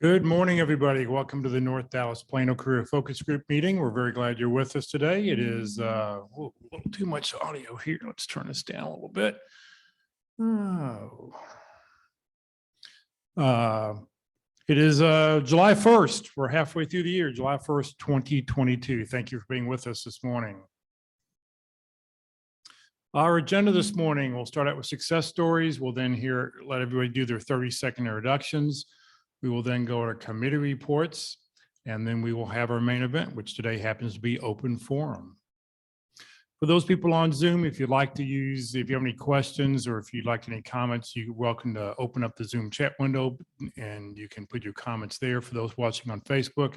Good morning, everybody. Welcome to the North Dallas Plano Career Focus Group meeting. We're very glad you're with us today. It is a little too much audio here. Let's turn this down a little bit. It is July 1st. We're halfway through the year, July 1st, 2022. Thank you for being with us this morning. Our agenda this morning, we'll start out with success stories. We'll then let everybody do their 30-second introductions. We will then go to committee reports, and then we will have our main event, which today happens to be open forum. For those people on Zoom, if you have any questions or if you'd like any comments, you're welcome to open up the Zoom chat window and you can put your comments there. For those watching on Facebook,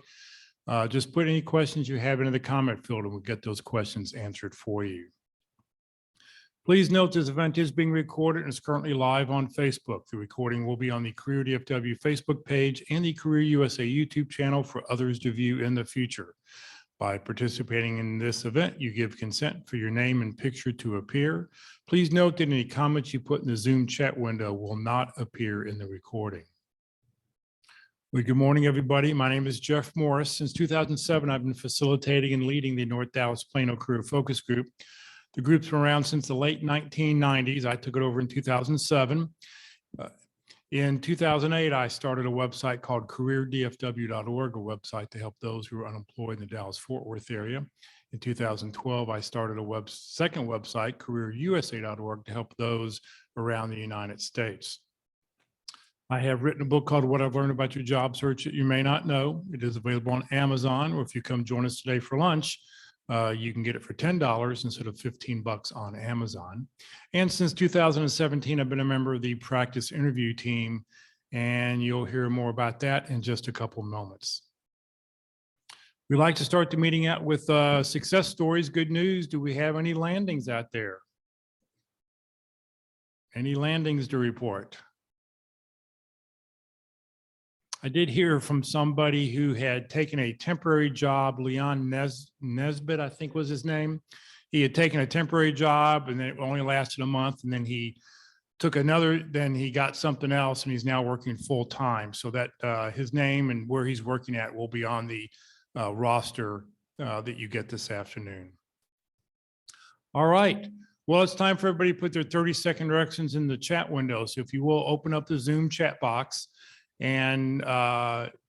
just put any questions you have into the comment field and we'll get those questions answered for you. Please note this event is being recorded and is currently live on Facebook. The recording will be on the Career DFW Facebook page and the Career USA YouTube channel for others to view in the future. By participating in this event, you give consent for your name and picture to appear. Please note that any comments you put in the Zoom chat window will not appear in the recording. Well, good morning, everybody. My name is Jeff Morris. Since 2007, I've been facilitating and leading the North Dallas Plano Career Focus Group. The group's been around since the late 1990s. I took it over in 2007. In 2008, I started a website called careerdfw.org, a website to help those who are unemployed in the Dallas-Fort Worth area. In 2012, I started a second website, careerusa.org, to help those around the United States. I have written a book called What I've Learned About Your Job Search That You May Not Know. It is available on Amazon, or if you come join us today for lunch, you can get it for $10 instead of $15 on Amazon. And since 2017, I've been a member of the practice interview team, and you'll hear more about that in just a couple moments. We like to start the meeting out with success stories, good news. Do we have any landings out there? Any landings to report? I did hear from somebody who had taken a temporary job, Leon Nesbitt, I think was his name. He had taken a temporary job and then it only lasted a month, and then he took then he got something else and he's now working full time. So that his name and where he's working at will be on the roster that you get this afternoon. All right. Well, it's time for everybody to put their 30-second directions in the chat window. So if you will, open up the Zoom chat box. And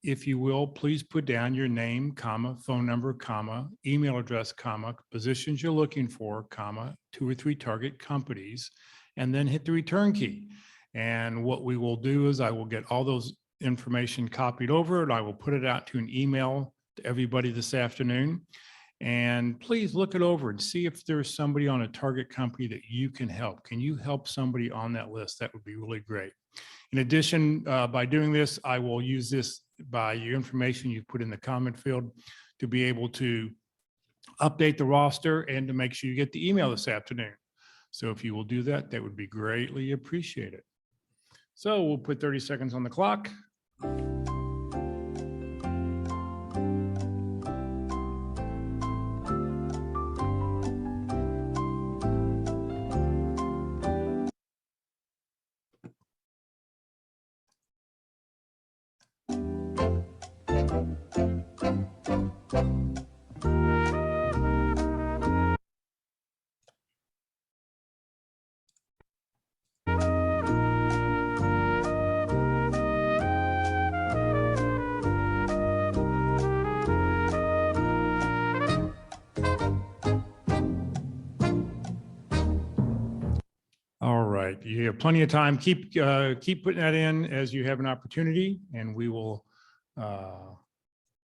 if you will, please put down your name, comma, phone number, comma, email address, comma, positions you're looking for, comma, 2 or 3 target companies, and then hit the return key. And what we will do is I will get all those information copied over and I will put it out to an email to everybody this afternoon. And please look it over and see if there's somebody on a target company that you can help. Can you help somebody on that list? That would be really great. In addition, by doing this, I will use this by your information you put in the comment field to be able to update the roster and to make sure you get the email this afternoon. So if you will do that, that would be greatly appreciated. So we'll put 30 seconds on the clock. All right, you have plenty of time. Keep putting that in as you have an opportunity, and we will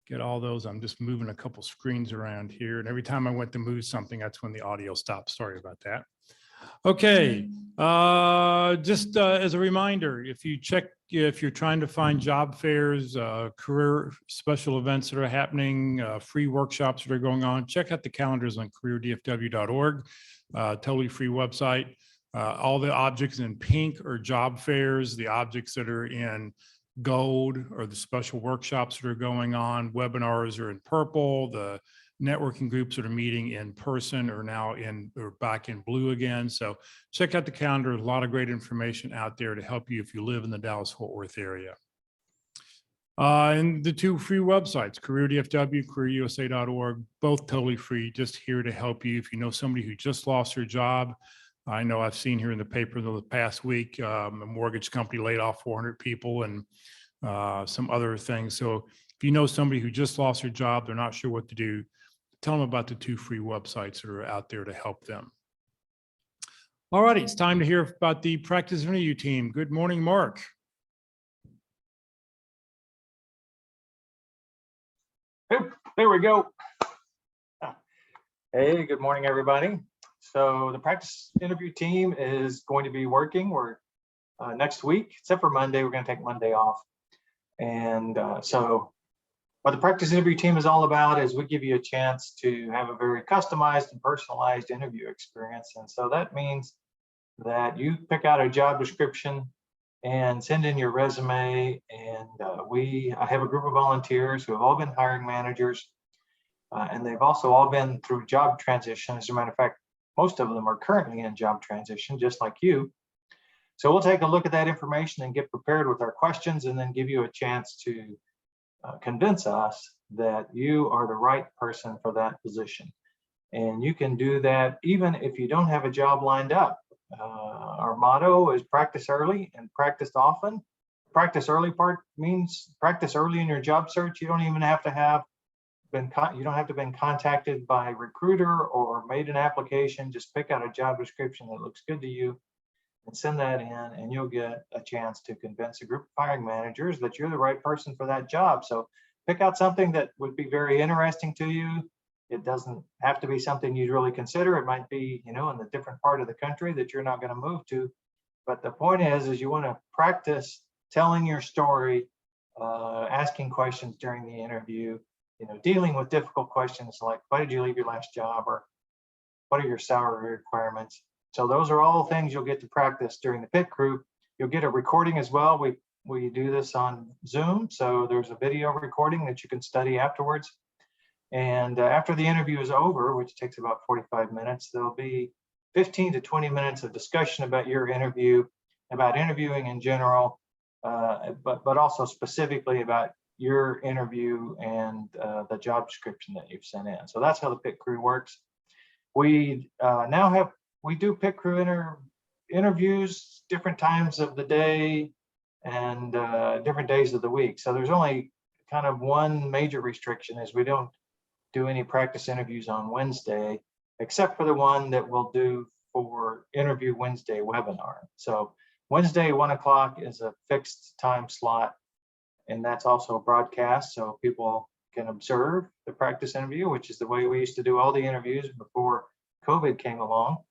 get all those. I'm just moving a couple screens around here, and every time I went to move something, that's when the audio stopped. Sorry about that. Okay, just as a reminder, if you're trying to find job fairs, career special events that are happening, free workshops that are going on, check out the calendars on careerdfw.org, totally free website. All the objects in pink are job fairs. The objects that are in gold are the special workshops that are going on. Webinars are in purple. The networking groups that are meeting in person are now back in blue again. So check out the calendar. A lot of great information out there to help you if you live in the Dallas-Fort Worth area. And the two free websites, CareerDFW, CareerUSA.org, both totally free, just here to help you. If you know somebody who just lost their job, I know I've seen here in the paper the past week, a mortgage company laid off 400 people and some other things. So if you know somebody who just lost their job, they're not sure what to do, tell them about the two free websites that are out there to help them. All righty, it's time to hear about the practice interview team. Good morning, Mark. There we go. Hey, good morning, everybody. So the practice interview team is going to be working. We're next week, except for Monday, we're going to take Monday off. And so what the practice interview team is all about is we give you a chance to have a very customized and personalized interview experience. And so that means that you pick out a job description and send in your resume. And I have a group of volunteers who have all been hiring managers, and they've also all been through job transition. As a matter of fact, most of them are currently in job transition, just like you. So we'll take a look at that information and get prepared with our questions, and then give you a chance to convince us that you are the right person for that position. And you can do that even if you don't have a job lined up. Our motto is practice early and practice often. Practice early part means practice early in your job search. You don't even have to have been contacted by a recruiter or made an application. Just pick out a job description that looks good to you and send that in, and you'll get a chance to convince a group of hiring managers that you're the right person for that job. So pick out something that would be very interesting to you. It doesn't have to be something you'd really consider. It might be, in a different part of the country that you're not going to move to. But the point is you want to practice telling your story, asking questions during the interview, dealing with difficult questions like, why did you leave your last job? Or what are your salary requirements? So those are all things you'll get to practice during the PIT crew. You'll get a recording as well. We do this on Zoom. So there's a video recording that you can study afterwards. And after the interview is over, which takes about 45 minutes, there'll be 15 to 20 minutes of discussion about your interview, about interviewing in general, but also specifically about your interview and the job description that you've sent in. So that's how the PIT crew works. We do PIT crew interviews different times of the day and different days of the week. So there's only kind of one major restriction is we don't do any practice interviews on Wednesday, except for the one that we'll do for Interview Wednesday webinar. So Wednesday, 1 o'clock is a fixed time slot, and that's also broadcast so people can observe the practice interview, which is the way we used to do all the interviews before COVID came along.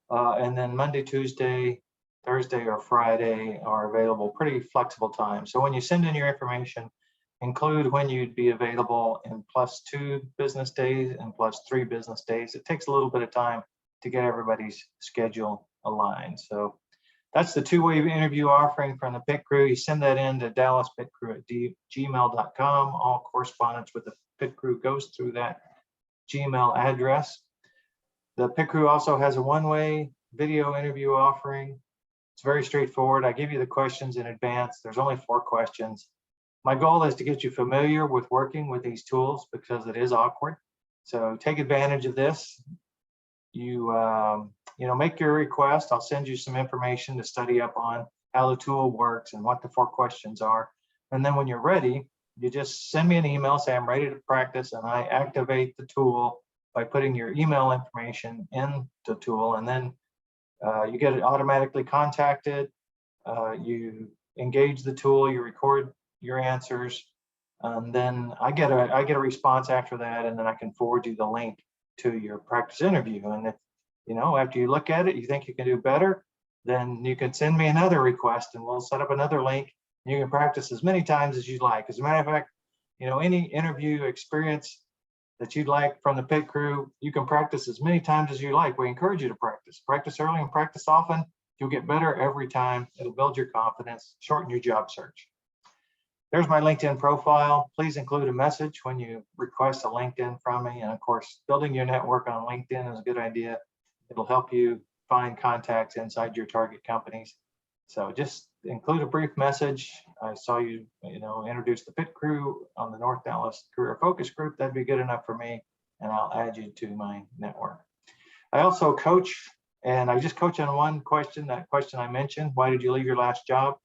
And then Monday, Tuesday, Thursday, or Friday are available, pretty flexible times. So when you send in your information, include when you'd be available in +2 business days and +3 business days. It takes a little bit of time to get everybody's schedule aligned. So that's the two-way interview offering from the PIT crew. You send that in to dallaspitcrew@gmail.com. All correspondence with the PIT crew goes through that Gmail address. The PIT crew also has a one-way video interview offering. It's very straightforward. I give you the questions in advance. There's only 4 questions. My goal is to get you familiar with working with these tools because it is awkward. So take advantage of this. You make your request. I'll send you some information to study up on how the tool works and what the 4 questions are. And then when you're ready, you just send me an email, say I'm ready to practice, and I activate the tool by putting your email information in the tool, and then you get it automatically contacted. You engage the tool, you record your answers, and then I get a response after that, and then I can forward you the link to your practice interview. And if after you look at it, you think you can do better, then you can send me another request, and we'll set up another link. You can practice as many times as you'd like. As a matter of fact, any interview experience that you'd like from the PIT crew, you can practice as many times as you like. We encourage you to practice early and practice often. You'll get better every time. It'll build your confidence, shorten your job search. There's my LinkedIn profile. Please include a message when you request a LinkedIn from me. And of course, building your network on LinkedIn is a good idea. It'll help you find contacts inside your target companies. So just include a brief message. I saw you, introduce the pit crew on the North Dallas Career Focus Group. That'd be good enough for me, and I'll add you to my network. I also coach, and I just coach on one question, that question I mentioned, why did you leave your last job?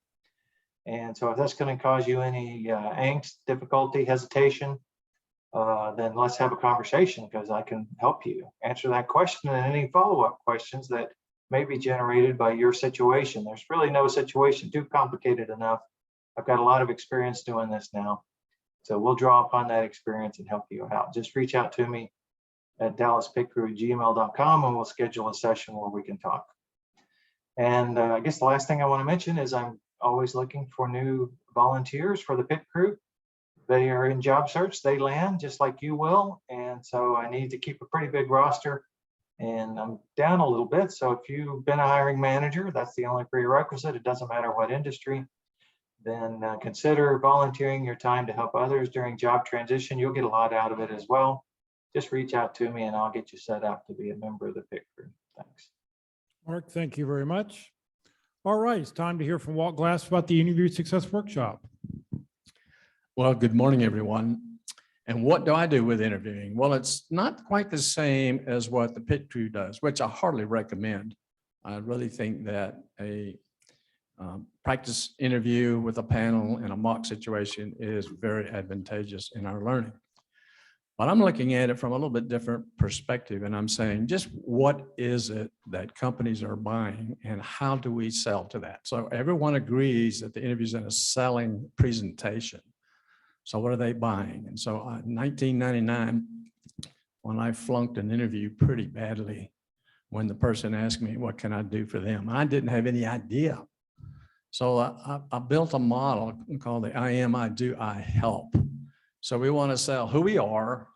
And so if that's going to cause you any angst, difficulty, hesitation, then let's have a conversation, because I can help you answer that question and any follow-up questions that may be generated by your situation. There's really no situation too complicated enough. I've got a lot of experience doing this now. So we'll draw upon that experience and help you out. Just reach out to me at dallaspitcrew@gmail.com, and we'll schedule a session where we can talk. And I guess the last thing I want to mention is I'm always looking for new volunteers for the pit crew. They are in job search, they land just like you will. And so I need to keep a pretty big roster, and I'm down a little bit. So if you've been a hiring manager, that's the only prerequisite. It doesn't matter what industry. Then consider volunteering your time to help others during job transition. You'll get a lot out of it as well. Just reach out to me and I'll get you set up to be a member of the pit crew. Thanks. Mark, thank you very much. All right, it's time to hear from Walt Glass about the Interview Success Workshop. Well, good morning, everyone. And what do I do with interviewing? Well, it's not quite the same as what the pit crew does, which I hardly recommend. I really think that a practice interview with a panel in a mock situation is very advantageous in our learning. But I'm looking at it from a little bit different perspective, and I'm saying, just what is it that companies are buying and how do we sell to that? So everyone agrees that the interview is in a selling presentation. So what are they buying? And so in 1999, when I flunked an interview pretty badly, when the person asked me, what can I do for them? I didn't have any idea. So I built a model called the I am, I do, I help. So we want to sell who we are,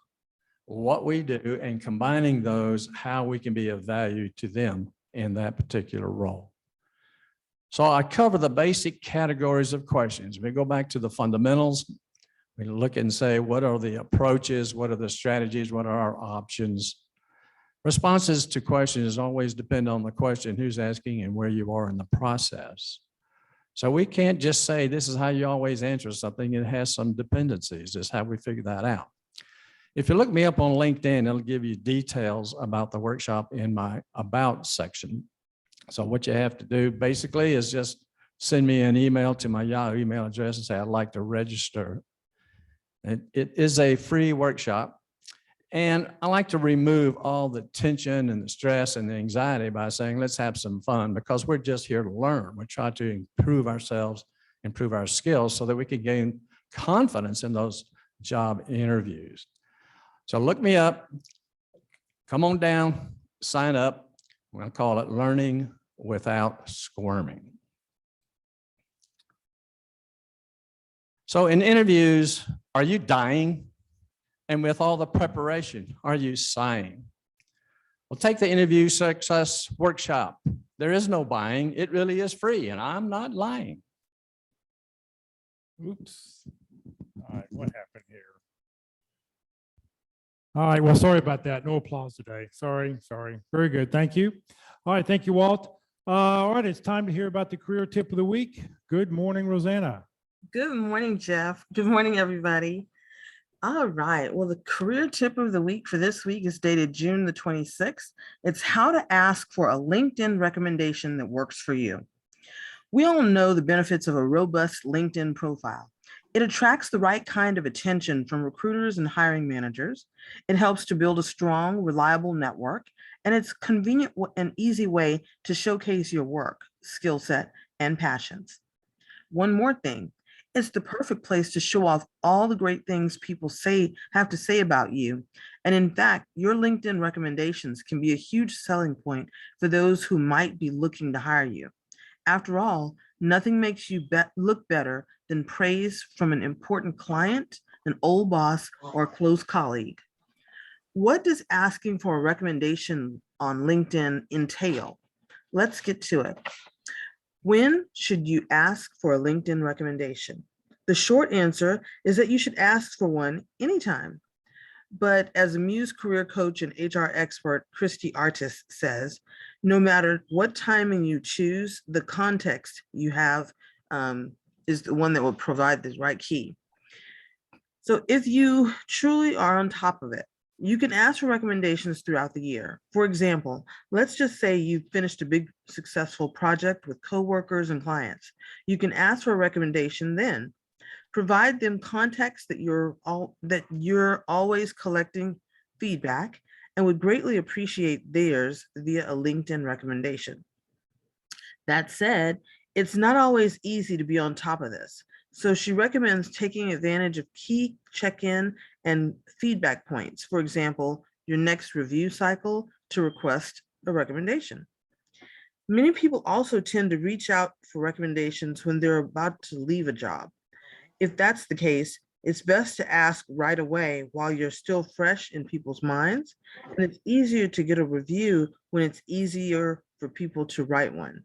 what we do, and combining those, how we can be of value to them in that particular role. So I cover the basic categories of questions. We go back to the fundamentals. We look and say, what are the approaches? What are the strategies? What are our options? Responses to questions always depend on the question, who's asking and where you are in the process. So we can't just say, this is how you always answer something. It has some dependencies. That's how we figure that out. If you look me up on LinkedIn, it'll give you details about the workshop in my About section. So what you have to do basically is just send me an email to my Yahoo email address and say, I'd like to register. It is a free workshop. And I like to remove all the tension and the stress and the anxiety by saying, let's have some fun, because we're just here to learn. We try to improve ourselves, improve our skills so that we can gain confidence in those job interviews. So look me up, come on down, sign up. We're going to call it Learning Without Squirming. So in interviews, are you dying? And with all the preparation, are you sighing? Well, take the Interview Success Workshop. There is no buying. It really is free, and I'm not lying. Oops. All right, what happened here? All right, well, sorry about that. No applause today. Sorry. Very good. Thank you. All right, thank you, Walt. All right, it's time to hear about the career tip of the week. Good morning, Rosanna. Good morning, Jeff. Good morning, everybody. All right. Well, the career tip of the week for this week is dated June the 26th. It's how to ask for a LinkedIn recommendation that works for you. We all know the benefits of a robust LinkedIn profile. It attracts the right kind of attention from recruiters and hiring managers. It helps to build a strong, reliable network, and it's a convenient and easy way to showcase your work, skill set, and passions. One more thing. It's the perfect place to show off all the great things people have to say about you. And in fact, your LinkedIn recommendations can be a huge selling point for those who might be looking to hire you. After all, nothing makes you look better than praise from an important client, an old boss, or a close colleague. What does asking for a recommendation on LinkedIn entail? Let's get to it. When should you ask for a LinkedIn recommendation? The short answer is that you should ask for one anytime. But as a Muse career coach and HR expert, Christy Artis says, No matter what timing you choose, the context you have is the one that will provide the right key. So if you truly are on top of it, you can ask for recommendations throughout the year. For example, let's just say you've finished a big successful project with coworkers and clients. You can ask for a recommendation then. Provide them context that you're always collecting feedback and would greatly appreciate theirs via a LinkedIn recommendation. That said, it's not always easy to be on top of this. So she recommends taking advantage of key check-in and feedback points. For example, your next review cycle to request a recommendation. Many people also tend to reach out for recommendations when they're about to leave a job. If that's the case, it's best to ask right away while you're still fresh in people's minds, and it's easier to get a review when it's easier for people to write one.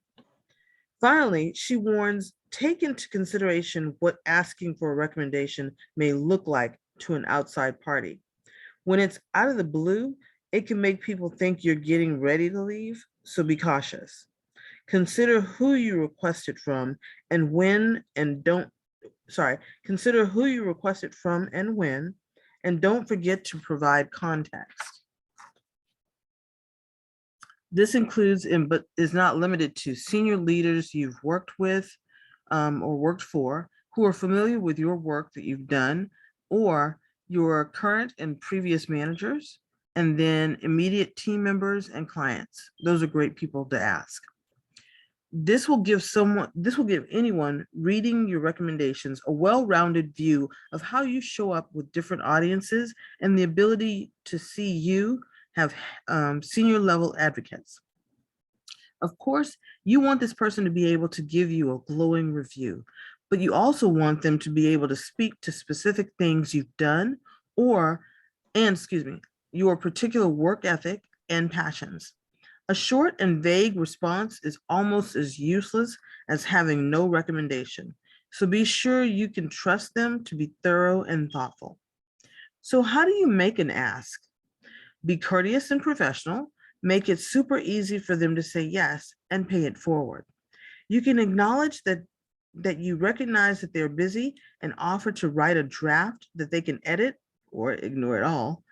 Finally, she warns, take into consideration what asking for a recommendation may look like to an outside party. When it's out of the blue, it can make people think you're getting ready to leave, so be cautious. Consider who you requested from and when, and consider who you requested from and when, and don't forget to provide context. This includes but is not limited to senior leaders you've worked with or worked for who are familiar with your work that you've done, or your current and previous managers, and then immediate team members and clients. Those are great people to ask. This will give anyone reading your recommendations a well-rounded view of how you show up with different audiences and the ability to see you have senior level advocates. Of course, you want this person to be able to give you a glowing review, but you also want them to be able to speak to specific things you've done your particular work ethic and passions. A short and vague response is almost as useless as having no recommendation. So be sure you can trust them to be thorough and thoughtful. So how do you make an ask? Be courteous and professional, make it super easy for them to say yes, and pay it forward. You can acknowledge that you recognize that they're busy and offer to write a draft that they can edit or ignore it all.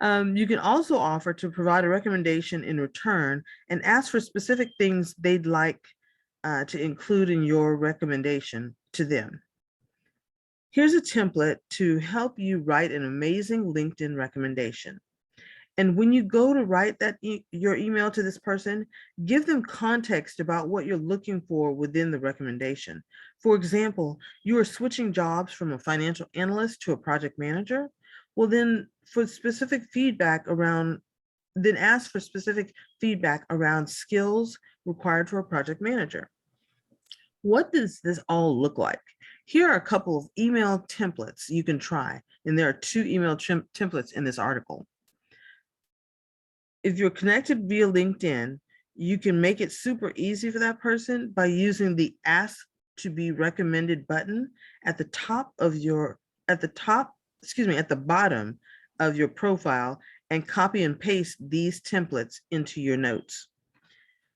You can also offer to provide a recommendation in return and ask for specific things they'd like to include in your recommendation to them. Here's a template to help you write an amazing LinkedIn recommendation. And when you go to write your email to this person, give them context about what you're looking for within the recommendation. For example, you are switching jobs from a financial analyst to a project manager. Well, then ask for specific feedback around skills required for a project manager. What does this all look like? Here are a couple of email templates you can try, and there are 2 email templates in this article. If you're connected via LinkedIn, you can make it super easy for that person by using the Ask to be Recommended button at the bottom of your profile, and copy and paste these templates into your notes.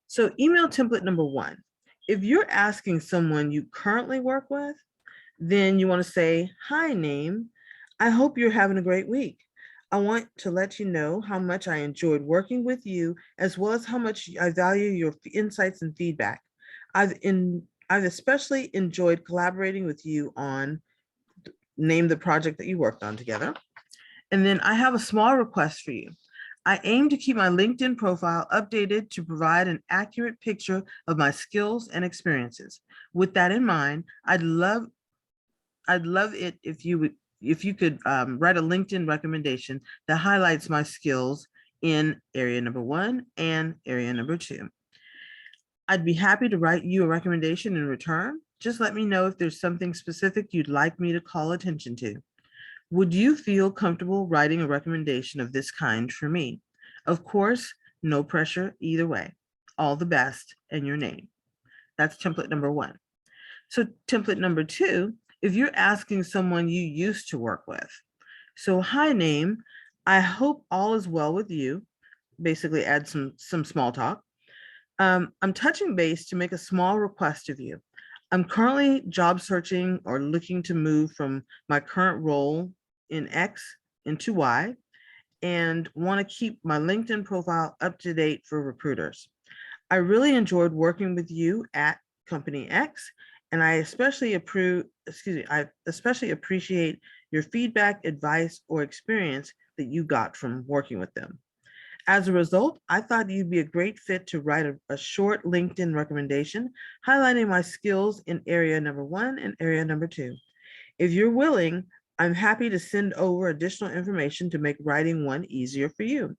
So email template number 1, if you're asking someone you currently work with, then you want to say, hi name, I hope you're having a great week. I want to let you know how much I enjoyed working with you, as well as how much I value your insights and feedback. I've especially enjoyed collaborating with you on, name the project that you worked on together. And then I have a small request for you. I aim to keep my LinkedIn profile updated to provide an accurate picture of my skills and experiences. With that in mind, I'd love it if you could write a LinkedIn recommendation that highlights my skills in area number 1 and area number 2. I'd be happy to write you a recommendation in return. Just let me know if there's something specific you'd like me to call attention to. Would you feel comfortable writing a recommendation of this kind for me? Of course, no pressure either way. All the best, and your name. That's template number 1. So template number 2, if you're asking someone you used to work with. So hi name, I hope all is well with you. Basically add some small talk. I'm touching base to make a small request of you. I'm currently job searching or looking to move from my current role in X into Y and want to keep my LinkedIn profile up to date for recruiters. I really enjoyed working with you at Company X, and I especially appreciate your feedback, advice, or experience that you got from working with them. As a result, I thought you'd be a great fit to write a short LinkedIn recommendation highlighting my skills in area number 1 and area number 2. If you're willing, I'm happy to send over additional information to make writing one easier for you.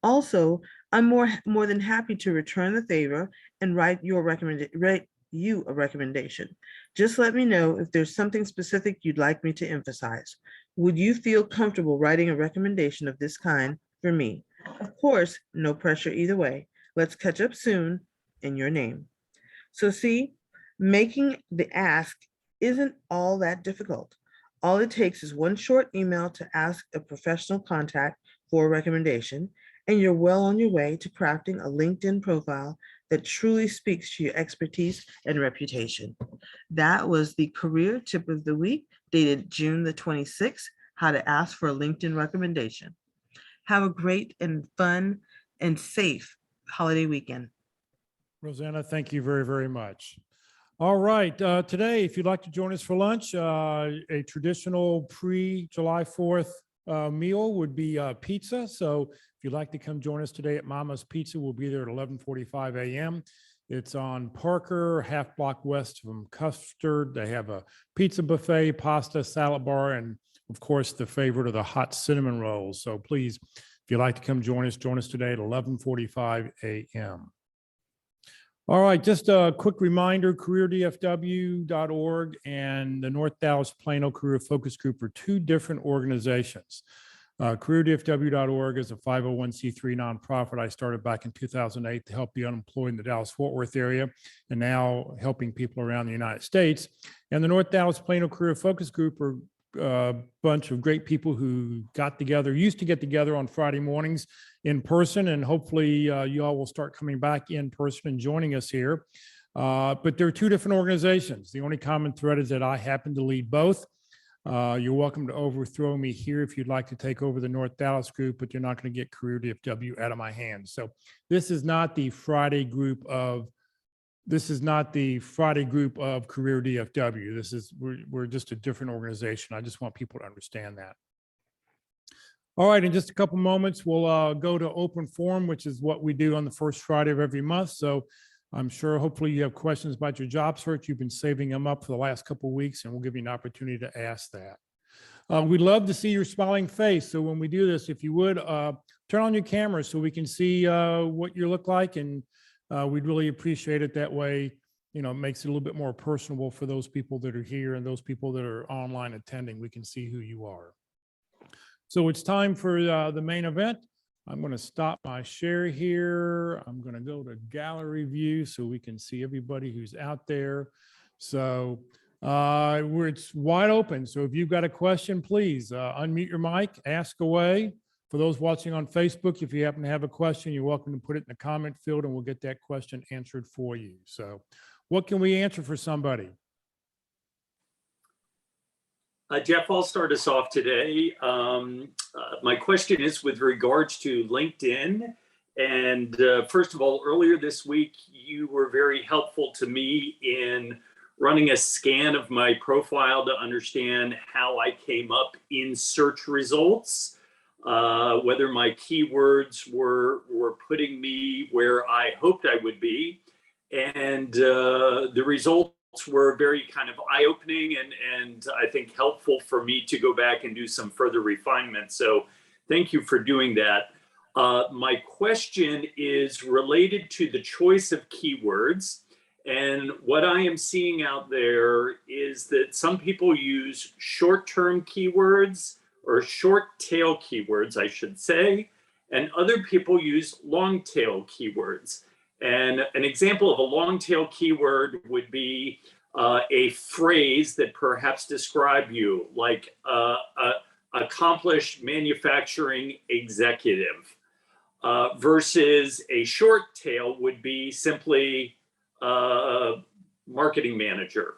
Also, I'm more than happy to return the favor and write you a recommendation. Just let me know if there's something specific you'd like me to emphasize. Would you feel comfortable writing a recommendation of this kind for me? Of course, no pressure either way. Let's catch up soon in your name. So see, making the ask isn't all that difficult. All it takes is one short email to ask a professional contact for a recommendation, and you're well on your way to crafting a LinkedIn profile that truly speaks to your expertise and reputation. That was the career tip of the week, dated June the 26th, how to ask for a LinkedIn recommendation. Have a great and fun and safe holiday weekend. Rosanna, thank you very, very much. All right, today, if you'd like to join us for lunch, a traditional pre-July 4th meal would be pizza. So if you'd like to come join us today at Mama's Pizza, we'll be there at 11:45 a.m. It's on Parker, half block west from Custard. They have a pizza buffet, pasta, salad bar, and of course, the favorite of the hot cinnamon rolls. So please, if you'd like to come join us today at 11:45 a.m. All right, just a quick reminder, careerdfw.org and the North Dallas Plano Career Focus Group are two different organizations. Careerdfw.org is a 501c3 nonprofit I started back in 2008 to help the unemployed in the Dallas-Fort Worth area, and now helping people around the United States. And the North Dallas Plano Career Focus Group are a bunch of great people who used to get together on Friday mornings in person, and hopefully you all will start coming back in person and joining us here. But there are two different organizations. The only common thread is that I happen to lead both. You're welcome to overthrow me here if you'd like to take over the North Dallas group, but you're not going to get Career DFW out of my hands. So this is not the Friday group of Career DFW. We're just a different organization. I just want people to understand that. All right, in just a couple moments, we'll go to open forum, which is what we do on the first Friday of every month. So I'm sure hopefully you have questions about your job search. You've been saving them up for the last couple of weeks, and we'll give you an opportunity to ask that. We'd love to see your smiling face. So when we do this, if you would, turn on your camera so we can see what you look like, and we'd really appreciate it that way. You know, it makes it a little bit more personable for those people that are here and those people that are online attending. We can see who you are. So it's time for the main event. I'm going to stop my share here. I'm going to go to gallery view so we can see everybody who's out there. So it's wide open. So if you've got a question, please unmute your mic, ask away. For those watching on Facebook, if you happen to have a question, you're welcome to put it in the comment field and we'll get that question answered for you. So what can we answer for somebody? Jeff, I'll start us off today. My question is with regards to LinkedIn. And first of all, earlier this week, you were very helpful to me in running a scan of my profile to understand how I came up in search results, whether my keywords were putting me where I hoped I would be. And the results were very kind of eye-opening and I think helpful for me to go back and do some further refinement. So thank you for doing that. My question is related to the choice of keywords. And what I am seeing out there is that some people use short-term keywords or short-tail keywords, I should say, and other people use long-tail keywords. And an example of a long-tail keyword would be a phrase that perhaps describe you, like accomplished manufacturing executive. versus a short tail would be simply marketing manager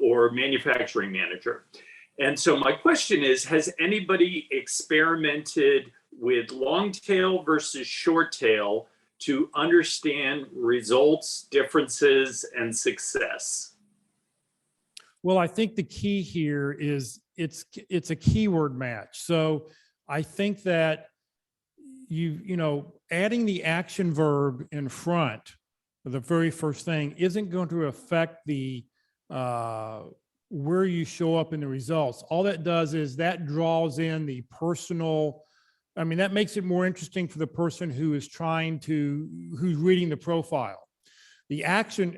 or manufacturing manager. And so my question is, has anybody experimented with long tail versus short tail to understand results, differences, and success? Well, I think the key here is it's a keyword match. So I think that adding the action verb in front of the very first thing isn't going to affect the where you show up in the results. All that does is that draws in the personal. I mean, that makes it more interesting for the person who's reading the profile. The action,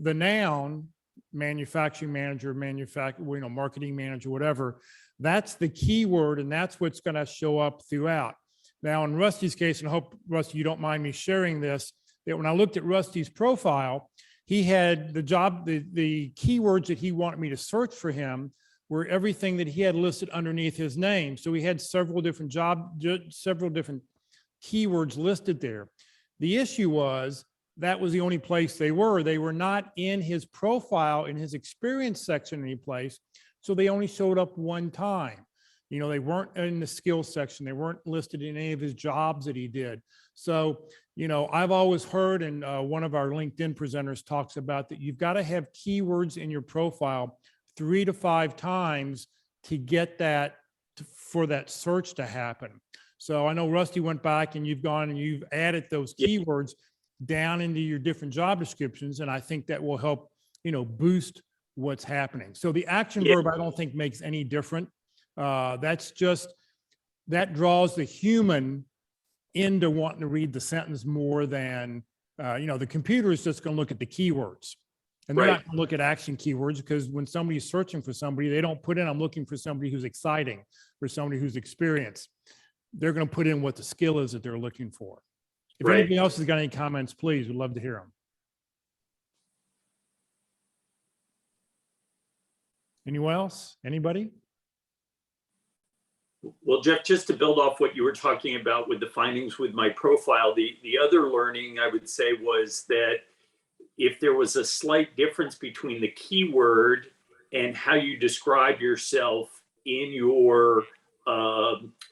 the noun, manufacturing manager, marketing manager, whatever, that's the keyword, and that's what's going to show up throughout. Now, in Rusty's case, and I hope, Rusty, you don't mind me sharing this, that when I looked at Rusty's profile, he had the keywords that he wanted me to search for him were everything that he had listed underneath his name. So he had several different keywords listed there. The issue was that was the only place they were. They were not in his profile, in his experience section any place. So they only showed up one time. They weren't in the skills section. They weren't listed in any of his jobs that he did. So, I've always heard, and one of our LinkedIn presenters talks about that you've got to have keywords in your profile 3 to 5 times to get that, for that search to happen. So I know Rusty went back and you've gone and you've added those keywords down into your different job descriptions. And I think that will help, boost what's happening. So the action verb, I don't think makes any different. That draws the human into wanting to read the sentence more than, the computer is just going to look at the keywords. And they're not going to look at action keywords, because when somebody's searching for somebody, they don't put in, I'm looking for somebody who's exciting or somebody who's experienced. They're going to put in what the skill is that they're looking for. If anybody else has got any comments, please, we'd love to hear them. Anyone else? Anybody? Well, Jeff, just to build off what you were talking about with the findings with my profile, the other learning I would say was that if there was a slight difference between the keyword and how you describe yourself in your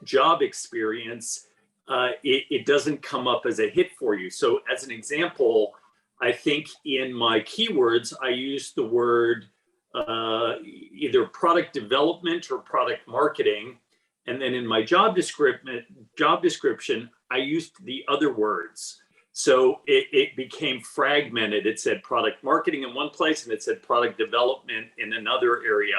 job experience, it doesn't come up as a hit for you. So as an example, I think in my keywords, I use the word either product development or product marketing. And then in my job description, I used the other words. So it became fragmented. It said product marketing in one place and it said product development in another area.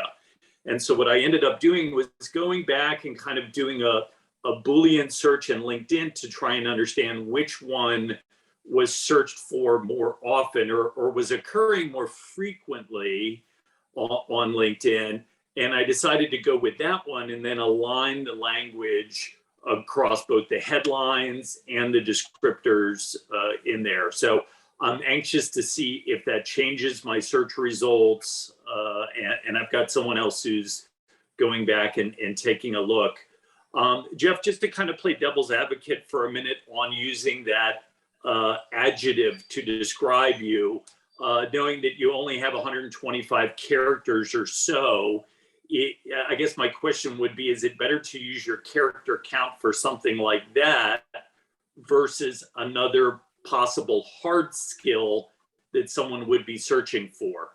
And so what I ended up doing was going back and kind of doing a Boolean search in LinkedIn to try and understand which one was searched for more often or was occurring more frequently on LinkedIn. And I decided to go with that one and then align the language across both the headlines and the descriptors in there. So I'm anxious to see if that changes my search results. And I've got someone else who's going back and taking a look. Jeff, just to kind of play devil's advocate for a minute on using that adjective to describe you, knowing that you only have 125 characters or so, I guess my question would be, is it better to use your character count for something like that versus another possible hard skill that someone would be searching for?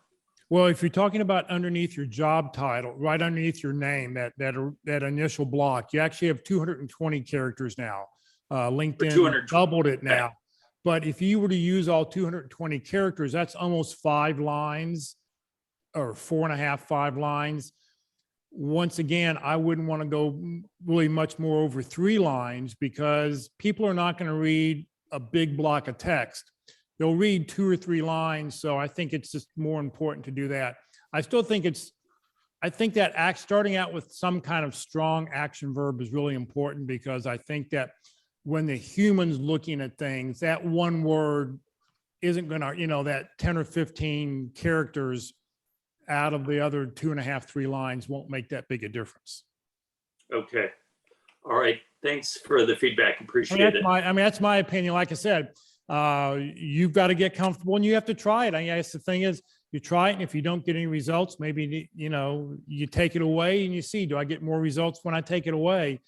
Well, if you're talking about underneath your job title, right underneath your name, that initial block, you actually have 220 characters now. LinkedIn doubled it now. But if you were to use all 220 characters, that's almost 5 lines or 4.5, 5 lines. Once again, I wouldn't want to go really much more over 3 lines, because people are not going to read a big block of text. They'll read 2 or 3 lines. So I think it's just more important to do that. I still think that starting out with some kind of strong action verb is really important, because I think that when the human's looking at things, that one word isn't going to, that 10 or 15 characters out of the other 2.5, 3 lines won't make that big a difference. Okay. All right. Thanks for the feedback. And Appreciate it. that's my opinion. Like I said, you've got to get comfortable and you have to try it. I guess the thing is, you try it, and if you don't get any results, maybe, you take it away and you see, do I get more results when I take it away?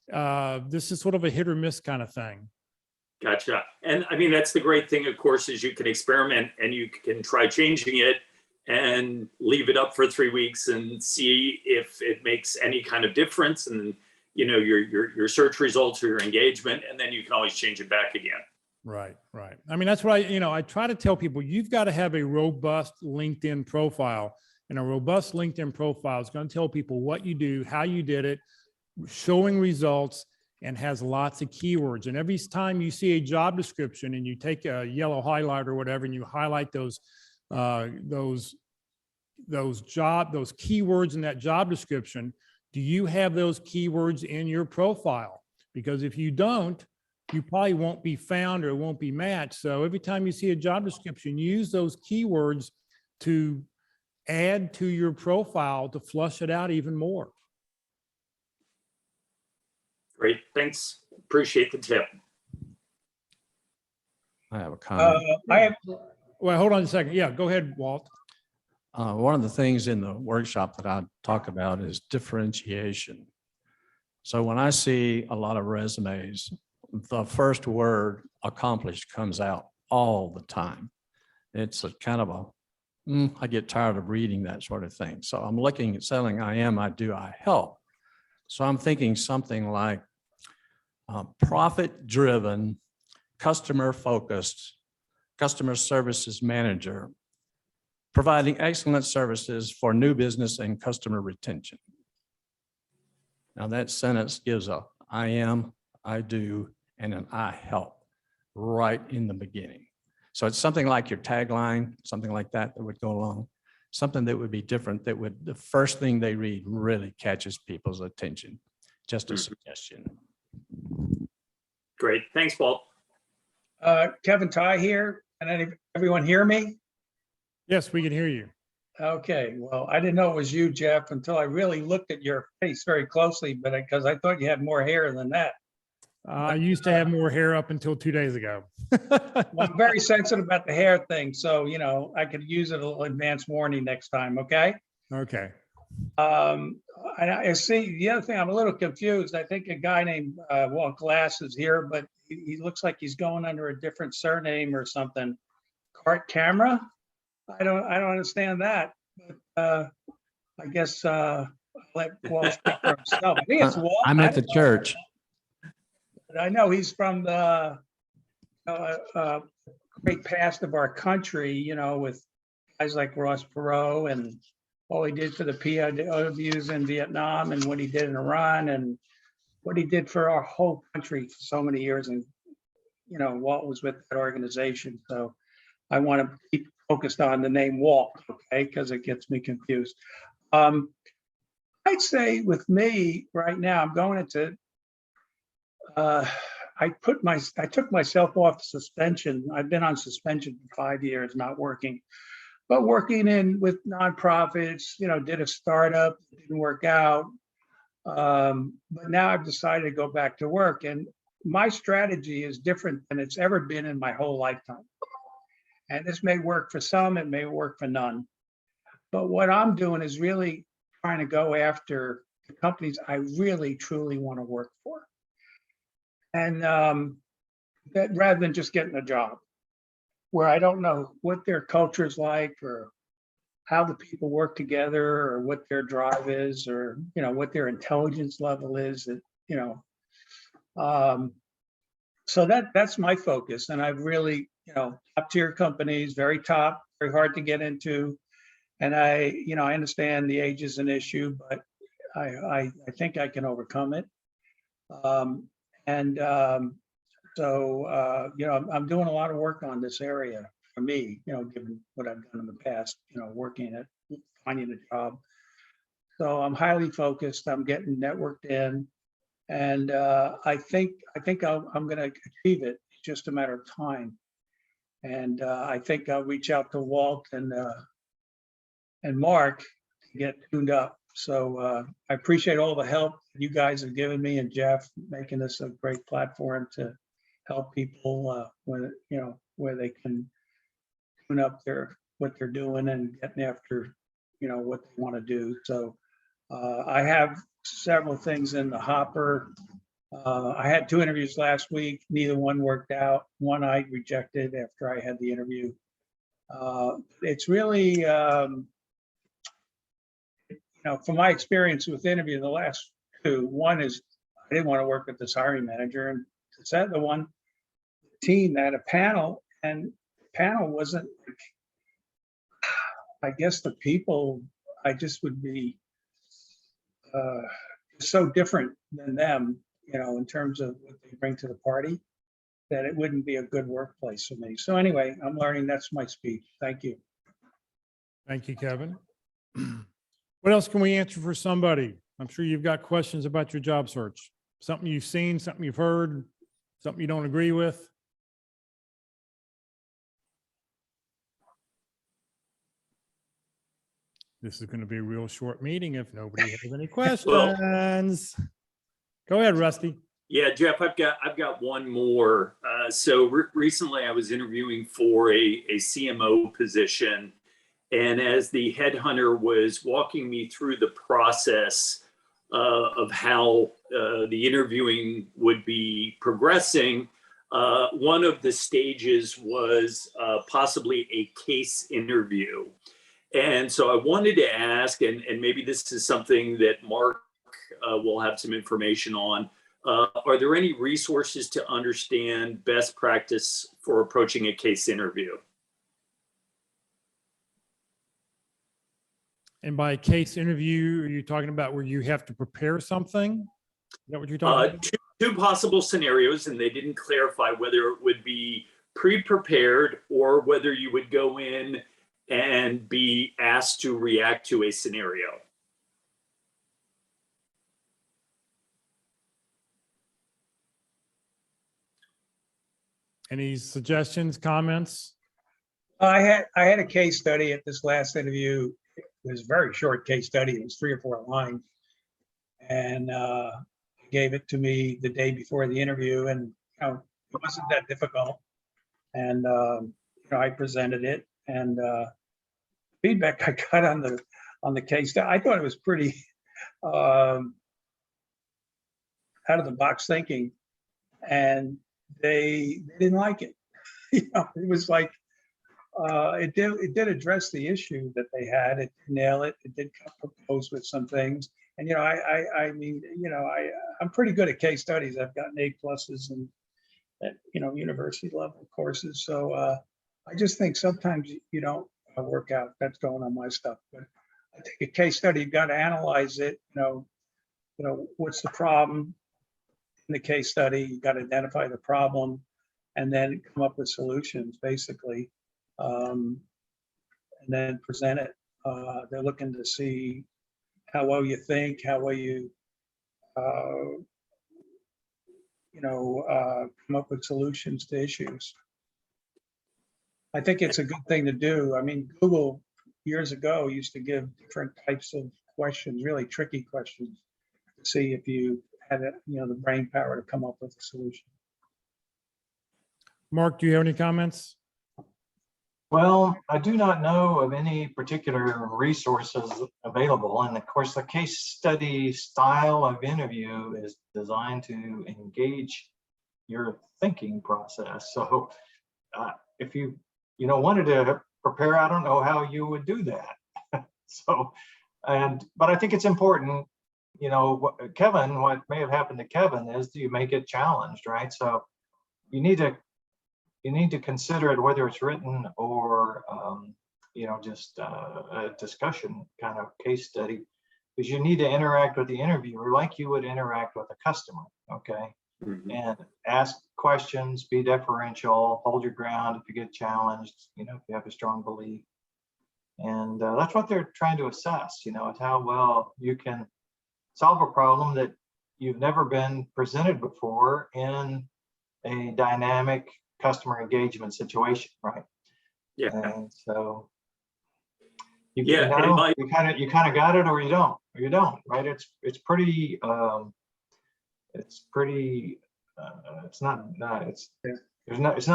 This is sort of a hit or miss kind of thing. Gotcha. And I mean, that's the great thing, of course, is you can experiment and you can try changing it and leave it up for 3 weeks and see if it makes any kind of difference, and your search results or your engagement, and then you can always change it back again. Right. I mean, that's why, I try to tell people, you've got to have a robust LinkedIn profile, and a robust LinkedIn profile is going to tell people what you do, how you did it, showing results, and has lots of keywords. And every time you see a job description and you take a yellow highlighter or whatever, and you highlight those keywords in that job description, do you have those keywords in your profile? Because if you don't, you probably won't be found or won't be matched. So every time you see a job description, use those keywords to add to your profile to flush it out even more. Great. Thanks. Appreciate the tip. I have a comment. Well, hold on a second. Yeah, go ahead, Walt. One of the things in the workshop that I talk about is differentiation. So when I see a lot of resumes, the first word accomplished comes out all the time. It's a kind of I get tired of reading that sort of thing. So I'm looking at selling I am, I do, I help. So I'm thinking something like profit-driven, customer-focused, customer services manager, providing excellent services for new business and customer retention. Now that sentence gives a I am, I do, and an I help right in the beginning. So it's something like your tagline, something like that would go along, something that would be different, that would, the first thing they read really catches people's attention. Just a suggestion. Great. Thanks, Walt. Kevin Ty here. Can everyone hear me? Yes, we can hear you. Okay, well, I didn't know it was you, Jeff, until I really looked at your face very closely, but because I thought you had more hair than that. I used to have more hair up until 2 days ago. Well, I'm very sensitive about the hair thing, so, I could use it a little advance warning next time, okay? Okay. And I see, the other thing, I'm a little confused. I think a guy named Walt Glass is here, but he looks like he's going under a different surname or something. Cart Camera? I don't understand that, but I guess I'll let Walt speak for himself. I think it's Walt. I'm at the church. But I know he's from the great past of our country, with guys like Ross Perot and all he did for the POWs in Vietnam and what he did in Iran and what he did for our whole country for so many years. And, Walt was with that organization. So I want to keep focused on the name Walt, okay, because it gets me confused. I'd say with me right now, I'm going into, I took myself off suspension. I've been on suspension for 5 years, not working, but working with nonprofits, did a startup, didn't work out. But now I've decided to go back to work, and my strategy is different than it's ever been in my whole lifetime. And this may work for some, it may work for none. But what I'm doing is really trying to go after the companies I really, truly want to work for. And that rather than just getting a job where I don't know what their culture is like or how the people work together or what their drive is or, what their intelligence level is, so that's my focus. And I've really, top tier companies, very top, very hard to get into. And I understand the age is an issue, but I think I can overcome it. So I'm doing a lot of work on this area for me, given what I've done in the past, working at finding a job. So I'm highly focused. I'm getting networked in, and I think I'm going to achieve it. It's just a matter of time. And I think I'll reach out to Walt and Mark to get tuned up. So I appreciate all the help you guys have given me and Jeff, making this a great platform to help people when, where they can tune up what they're doing and getting after, what they want to do. So I have several things in the hopper. I had 2 interviews last week. Neither one worked out. One I rejected after I had the interview. It's really, from my experience with interviewing the last 2, one is I didn't want to work with this hiring manager, and the second one, the team had a panel, and the panel wasn't, I guess the people, I just would be so different than them, in terms of what they bring to the party, that it wouldn't be a good workplace for me. So anyway, I'm learning. That's my speech. Thank you. Thank you, Kevin. What else can we answer for somebody? I'm sure you've got questions about your job search. Something you've seen, something you've heard, something you don't agree with. This is going to be a real short meeting if nobody has any questions. Go ahead, Rusty. Yeah, Jeff, I've got one more. So recently I was interviewing for a CMO position, and as the headhunter was walking me through the process of how the interviewing would be progressing, one of the stages was possibly a case interview. And so I wanted to ask, and maybe this is something that Mark will have some information on, are there any resources to understand best practice for approaching a case interview? And by case interview, are you talking about where you have to prepare something? Is that what you're talking about? Two possible scenarios, and they didn't clarify whether it would be pre-prepared or whether you would go in and be asked to react to a scenario. Any suggestions, comments? I had a case study at this last interview. It was a very short case study. It was 3 or 4 lines. And gave it to me the day before the interview, and it wasn't that difficult. And I presented it, and feedback I got on the case, I thought it was pretty out of the box thinking, and they didn't like it. It was like it did address the issue that they had. It did nail it. It did propose with some things. And I'm pretty good at case studies. I've gotten A+ and at university level courses. So I just think sometimes you don't work out. That's going on my stuff. But I think a case study, you've got to analyze it. What's the problem in the case study? You got to identify the problem, and then come up with solutions, basically, and then present it. They're looking to see how well you think, how well you, come up with solutions to issues. I think it's a good thing to do. I mean, Google years ago used to give different types of questions, really tricky questions, to see if you had, the brain power to come up with a solution. Mark, do you have any comments? Well, I do not know of any particular resources available. And of course, the case study style of interview is designed to engage your thinking process. So if you wanted to prepare, I don't know how you would do that. But I think it's important, Kevin, what may have happened to Kevin is you may get challenged, right? So you need to consider it, whether it's written or just a discussion kind of case study, because you need to interact with the interviewer like you would interact with a customer. Okay. Mm-hmm. And ask questions, be deferential, hold your ground if you get challenged, if you have a strong belief. And that's what they're trying to assess, is how well you can solve a problem that you've never been presented before in a dynamic customer engagement situation, right? Yeah. And so, Yeah, and my- you kind of got it or you don't, right? It's pretty, it's not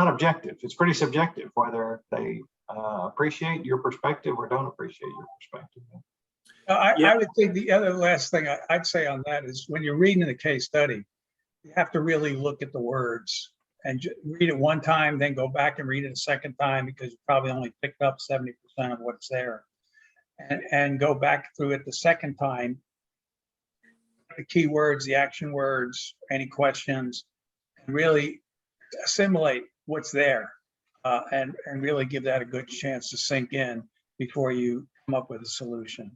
objective. It's pretty subjective whether they appreciate your perspective or don't appreciate your perspective. I would think the other last thing I'd say on that is when you're reading the case study, you have to really look at the words and read it one time, then go back and read it a second time because you probably only picked up 70% of what's there. And go back through it the second time, the key words, the action words, any questions, and really assimilate what's there and really give that a good chance to sink in before you come up with a solution.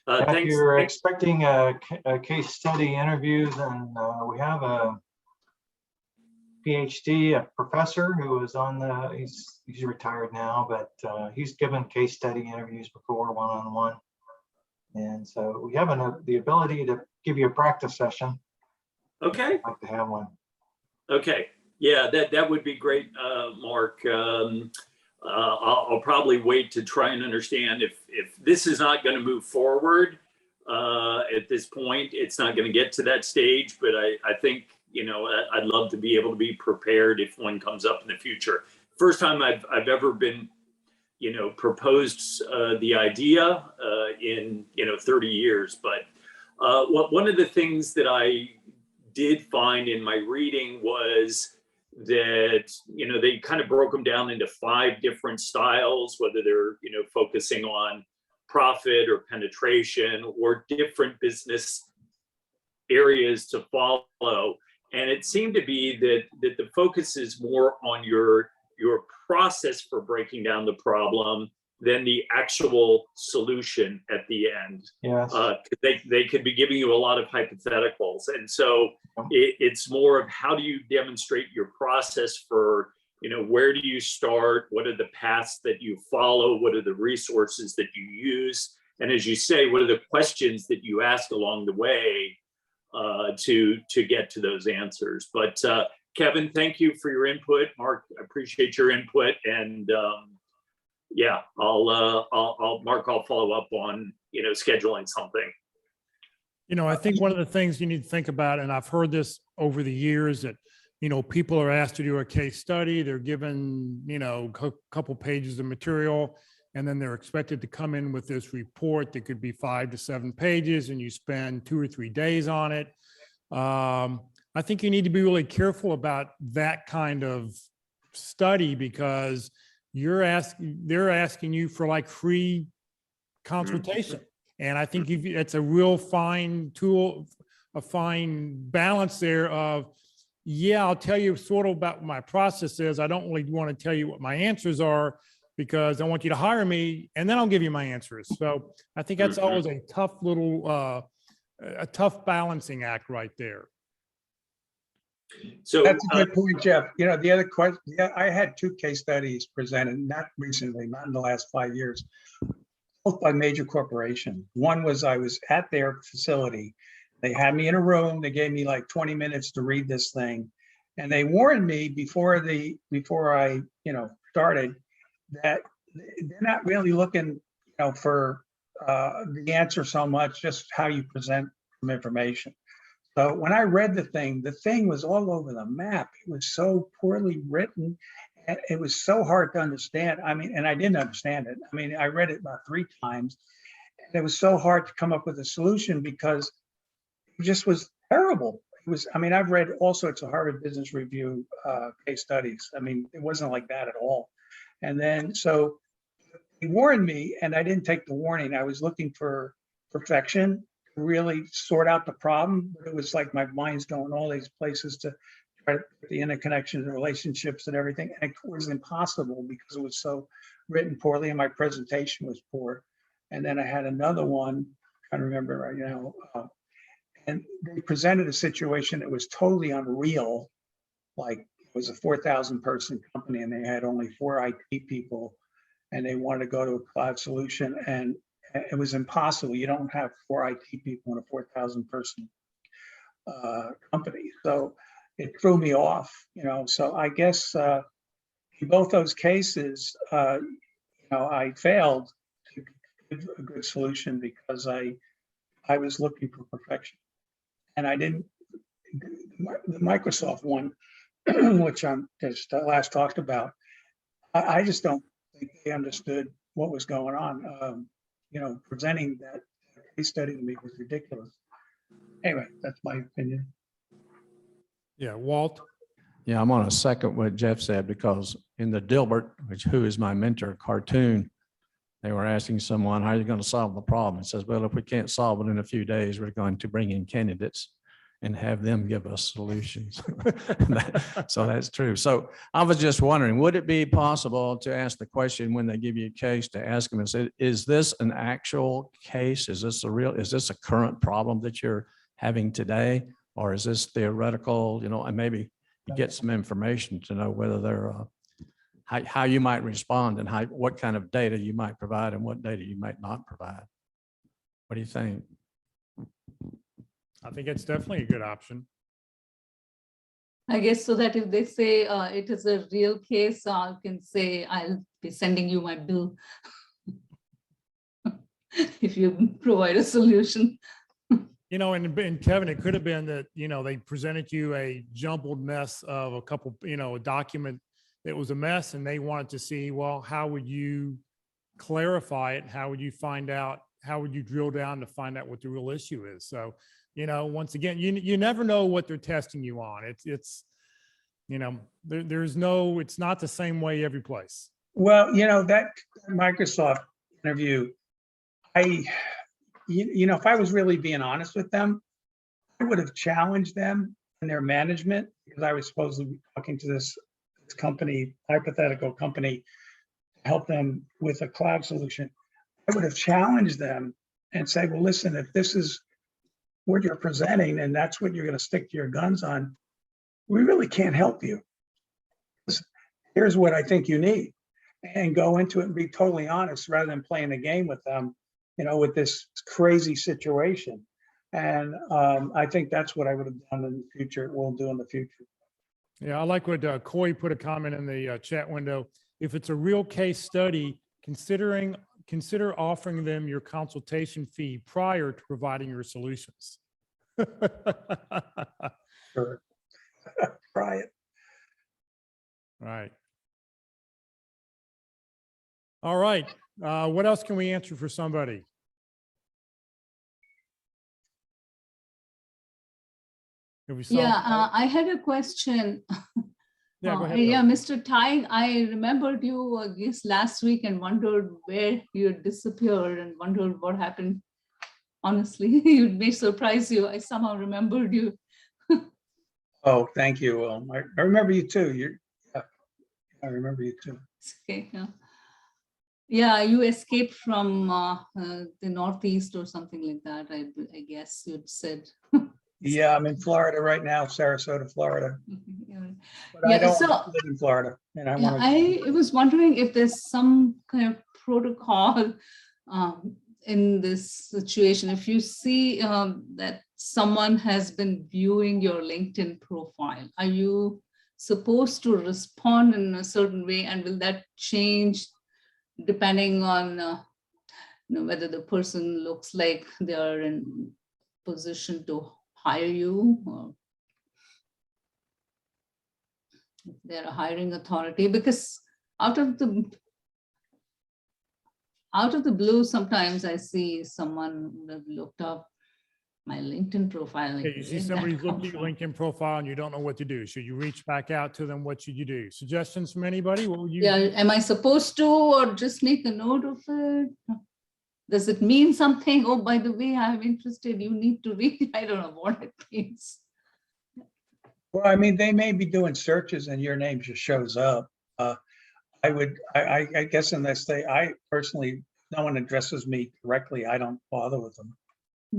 If thanks. you're expecting a case study interviews, and we have a PhD, a professor who is on he's retired now, but he's given case study interviews before one-on-one. And so we have the ability to give you a practice session. Okay. I'd like to have one. Okay. Yeah, that would be great, Mark. I'll probably wait to try and understand if this is not going to move forward at this point. It's not going to get to that stage, but I think, I'd love to be able to be prepared if one comes up in the future. First time I've ever been, proposed the idea in 30 years. But one of the things that I did find in my reading was that they kind of broke them down into 5 different styles, whether they're focusing on profit or penetration or different business areas to follow. And it seemed to be that the focus is more on your process for breaking down the problem than the actual solution at the end. Yes. They could be giving you a lot of hypotheticals. And so it's more of how do you demonstrate your process for, where do you start? What are the paths that you follow? What are the resources that you use? And as you say, what are the questions that you ask along the way to get to those answers? But Kevin, thank you for your input. Mark, I appreciate your input. And yeah, Mark, I'll follow up on, scheduling something. I think one of the things you need to think about, and I've heard this over the years, that, people are asked to do a case study, they're given, a couple pages of material, and then they're expected to come in with this report that could be 5 to 7 pages, and you spend 2 or 3 days on it. I think you need to be really careful about that kind of study because they're asking you for like free consultation. And I think it's a real fine tool, a fine balance there of, yeah, I'll tell you sort of about what my process is. I don't really want to tell you what my answers are because I want you to hire me and then I'll give you my answers. So I think that's always a tough little, a tough balancing act right there. So That's a good point, Jeff. The other question, I had 2 case studies presented, not recently, not in the last 5 years, both by major corporations. One was I was at their facility. They had me in a room. They gave me like 20 minutes to read this thing. And they warned me before I, started that they're not really looking, for the answer so much, just how you present some information. So when I read the thing was all over the map. It was so poorly written. And it was so hard to understand. I mean, and I didn't understand it. I mean, I read it about 3 times. And it was so hard to come up with a solution because it just was terrible. I've read all sorts of Harvard Business Review case studies. I mean, it wasn't like that at all. And then, so he warned me and I didn't take the warning. I was looking for perfection, really sort out the problem. But it was like my mind's going all these places to try to put the interconnections and relationships and everything. And it was impossible because it was so written poorly and my presentation was poor. And then I had another one, I can't remember right now. And they presented a situation that was totally unreal. Like it was a 4,000 person company and they had only 4 IT people and they wanted to go to a cloud solution. And it was impossible. You don't have 4 IT people in a 4,000 person company. So it threw me off, So I guess in both those cases, I failed to give a good solution because I was looking for perfection. And I didn't, the Microsoft one, which I'm just last talked about, I just don't think they understood what was going on. Presenting that case study to me was ridiculous. Anyway, that's my opinion. Yeah, Walt. Yeah, I'm on a second what Jeff said, because in the Dilbert, who is my mentor cartoon, they were asking someone, how are you going to solve the problem? It says, well, if we can't solve it in a few days, we're going to bring in candidates and have them give us solutions. So that's true. So I was just wondering, would it be possible to ask the question when they give you a case to ask them and say, is this an actual case? Is this a current problem that you're having today? Or is this theoretical, and maybe you get some information to know whether they're, how you might respond and what kind of data you might provide and what data you might not provide. What do you think? I think it's definitely a good option. I guess so that if they say it is a real case, I can say I'll be sending you my bill if you provide a solution. And Kevin, it could have been that, they presented you a jumbled mess of a couple, a document that was a mess, and they wanted to see, well, how would you clarify it? How would you find out? How would you drill down to find out what the real issue is? So, once again, you never know what they're testing you on. It's not the same way every place. Well, that Microsoft interview, if I was really being honest with them, I would have challenged them and their management, because I was supposed to be talking to this company, hypothetical company, to help them with a cloud solution. I would have challenged them and said, well, listen, if this is what you're presenting and that's what you're going to stick to your guns on, we really can't help you. Here's what I think you need, and go into it and be totally honest rather than playing a game with them, with this crazy situation. And I think that's what I would have done in the future, will do in the future. Yeah, I like what Coy put a comment in the chat window. If it's a real case study, consider offering them your consultation fee prior to providing your solutions. Sure. Try it. Right. All right. What else can we answer for somebody? Have we solved Yeah, I had a question. Yeah, go ahead. Yeah, Mr. Tai, I remembered you, I guess, last week and wondered where you had disappeared and wondered what happened. Honestly, it may surprise you. I somehow remembered you. Oh, thank you. I remember you too. I remember you too. Okay, yeah. Yeah, you escaped from the Northeast or something like that, I guess you'd said. Yeah, I'm in Florida right now, Sarasota, Florida. Yeah. But I Yeah, don't so- live in Florida, and I Yeah, want I was wondering if there's some kind of protocol in this situation. If you see that someone has been viewing your LinkedIn profile, are you supposed to respond in a certain way, and will that change depending on whether the person looks like they are in position to hire you, or if they're a hiring authority? Because out of the blue, sometimes I see someone would have looked up my LinkedIn profile. Like, Okay, you see where did somebody's that come looking at your from? LinkedIn profile and you don't know what to do. Should you reach back out to them? What should you do? Suggestions from anybody? What would you? Yeah, am I supposed to, or just make a note of it? Does it mean something? Oh, by the way, I'm interested. You need to read. I don't know what it means. Well, I mean, they may be doing searches and your name just shows up. I guess unless I personally, no one addresses me directly, I don't bother with them.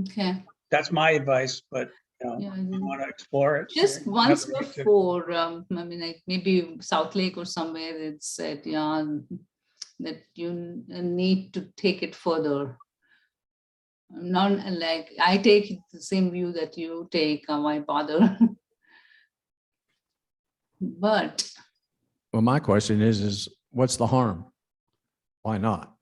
Okay. That's my advice, but Yeah, if you want to explore it. just you have once the right to. before, I mean, like maybe South Lake or somewhere, it said, yeah, that you need to take it further. Not like I take the same view that you take, why bother? But Well, my question is what's the harm? why not?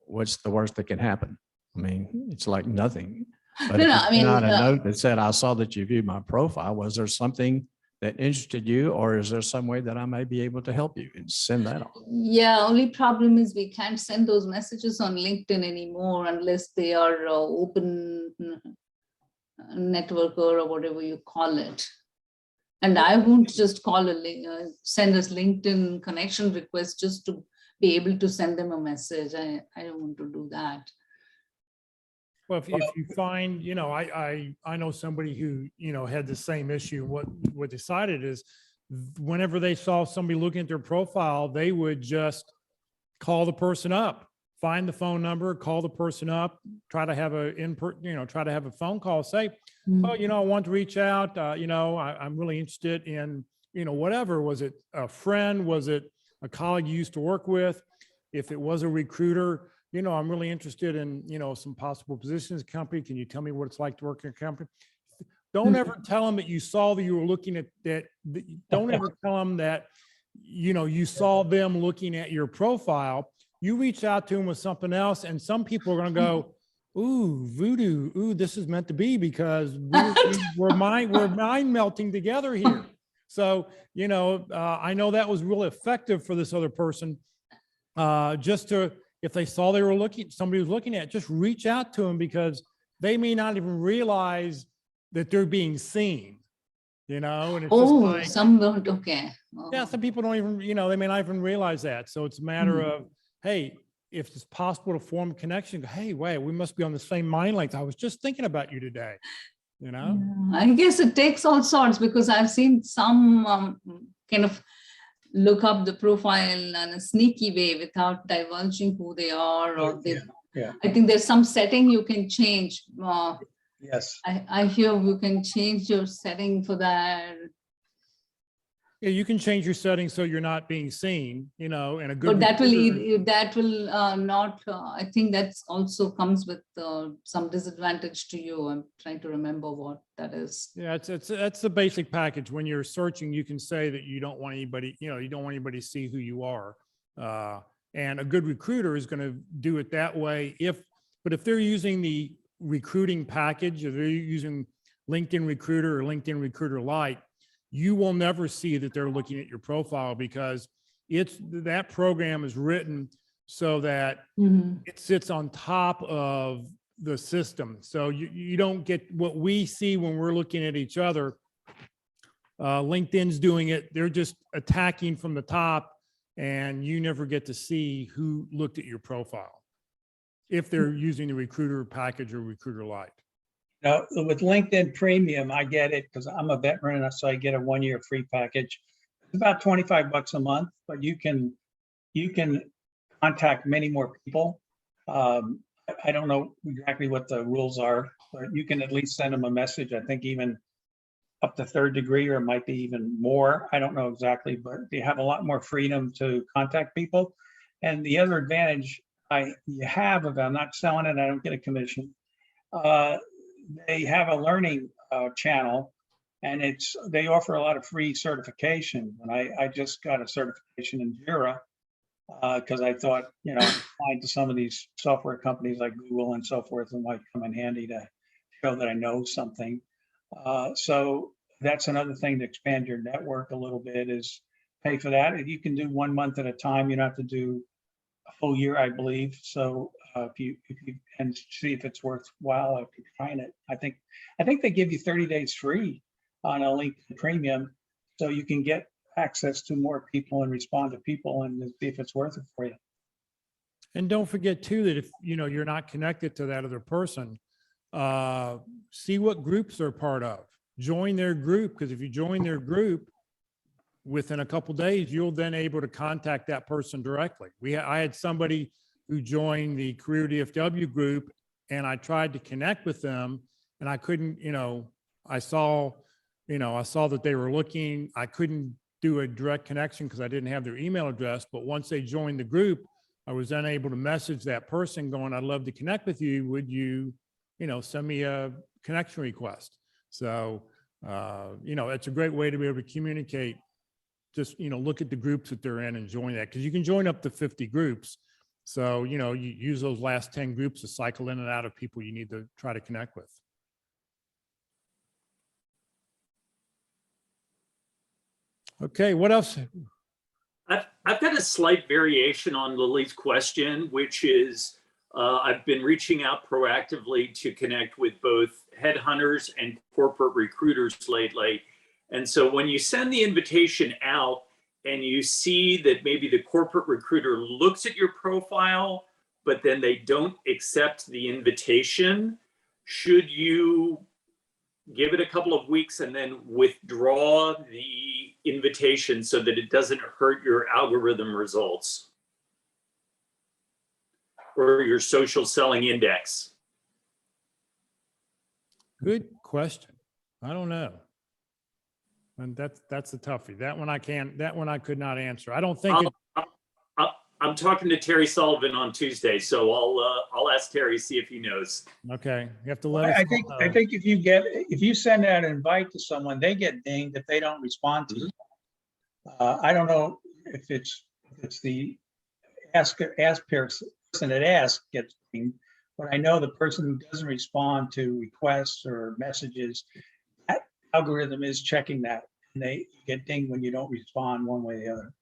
What's the worst that can happen? I mean, it's like nothing. But No, if no, you I mean, sent out a note that said, I saw that you viewed my profile, was there something that interested you, or is there some way that I may be able to help you? And send that on. yeah, only problem is we can't send those messages on LinkedIn anymore unless they are open networker or whatever you call it. And I won't just call send us LinkedIn connection request just to be able to send them a message. I don't want to do that. Well, if you find, I know somebody who, had the same issue. What decided is whenever they saw somebody looking at their profile, they would just call the person up, find the phone number, call the person up, try to have try to have a phone call, say, oh, I want to reach out. I'm really interested in, whatever. Was it a friend? Was it a colleague you used to work with? If it was a recruiter, I'm really interested in, some possible positions, company. Can you tell me what it's like to work in a company? Don't ever tell them that you saw that you were looking at that. Don't ever tell them that, you saw them looking at your profile. You reach out to them with something else, and some people are going to go, ooh, voodoo. Ooh, this is meant to be, because we're mind melting together here. So, I know that was really effective for this other person. If they saw somebody was looking at, just reach out to them, because they may not even realize that they're being seen, and it's just like, some don't, okay. yeah, some people don't even, they may not even realize that. So it's a matter of, hey, if it's possible to form a connection, hey, wait, we must be on the same mind length. I was just thinking about you today, Yeah, I guess it takes all sorts, because I've seen some kind of look up the profile in a sneaky way without divulging who they are, or Yeah. I think there's some setting you can change. Yes. I hear you can change your setting for that. Yeah, you can change your settings so you're not being seen, and a good. But that recruiter- will not, I think that's also comes with some disadvantage to you. I'm trying to remember what that is. Yeah, that's the basic package. When you're searching, you can say that you don't want anybody, you don't want anybody to see who you are. And a good recruiter is going to do it that way. But if they're using the recruiting package, or they're using LinkedIn Recruiter or LinkedIn Recruiter Lite, you will never see that they're looking at your profile, because that program is written so that it sits on top of the system. So you don't get what we see when we're looking at each other. LinkedIn's doing it. They're just attacking from the top, and you never get to see who looked at your profile if they're using the recruiter package or recruiter Lite. Now, with LinkedIn Premium, I get it because I'm a veteran, so I get a 1-year free package. It's about $25 a month, but you can contact many more people. I don't know exactly what the rules are, but you can at least send them a message. I think even up to 3rd degree, or it might be even more. I don't know exactly, but you have a lot more freedom to contact people. And the other advantage you have, if I'm not selling it, I don't get a commission. They have a learning channel, and they offer a lot of free certification. And I just got a certification in Jira because I thought, applying to some of these software companies like Google and so forth, it might come in handy to show that I know something. So that's another thing to expand your network a little bit, is pay for that. You can do 1 month at a time. You don't have to do a full year, I believe. So if you and see if it's worthwhile, if you're trying it. I think they give you 30 days free on a LinkedIn Premium, so you can get access to more people and respond to people and see if it's worth it for you. And don't forget too, that if you're not connected to that other person, see what groups they're part of. Join their group, because if you join their group, within a couple of days, you'll then able to contact that person directly. I had somebody who joined the Career DFW group, and I tried to connect with them, and I couldn't. I saw that they were looking. I couldn't do a direct connection because I didn't have their email address. But once they joined the group, I was then able to message that person going, I'd love to connect with you. Would you, send me a connection request? So, it's a great way to be able to communicate. Just, look at the groups that they're in and join that, because you can join up to 50 groups. So, you know, you use those last 10 groups to cycle in and out of people you need to try to connect with. Okay, what else? I've got a slight variation on Lily's question, which is I've been reaching out proactively to connect with both headhunters and corporate recruiters lately. And so when you send the invitation out and you see that maybe the corporate recruiter looks at your profile, but then they don't accept the invitation, should you give it a couple of weeks and then withdraw the invitation so that it doesn't hurt your algorithm results or your social selling index? Good question. I don't know. And that's a toughie. That one I could not answer. I don't think it. I'm talking to Terry Sullivan on Tuesday, so I'll ask Terry, see if he knows. Okay, you have to let us I think know. if you send out an invite to someone, they get dinged if they don't respond to you. I don't know if it's the ask person that asks gets dinged, but I know the person who doesn't respond to requests or messages, that algorithm is checking that, and they get dinged when you don't respond one way or the other.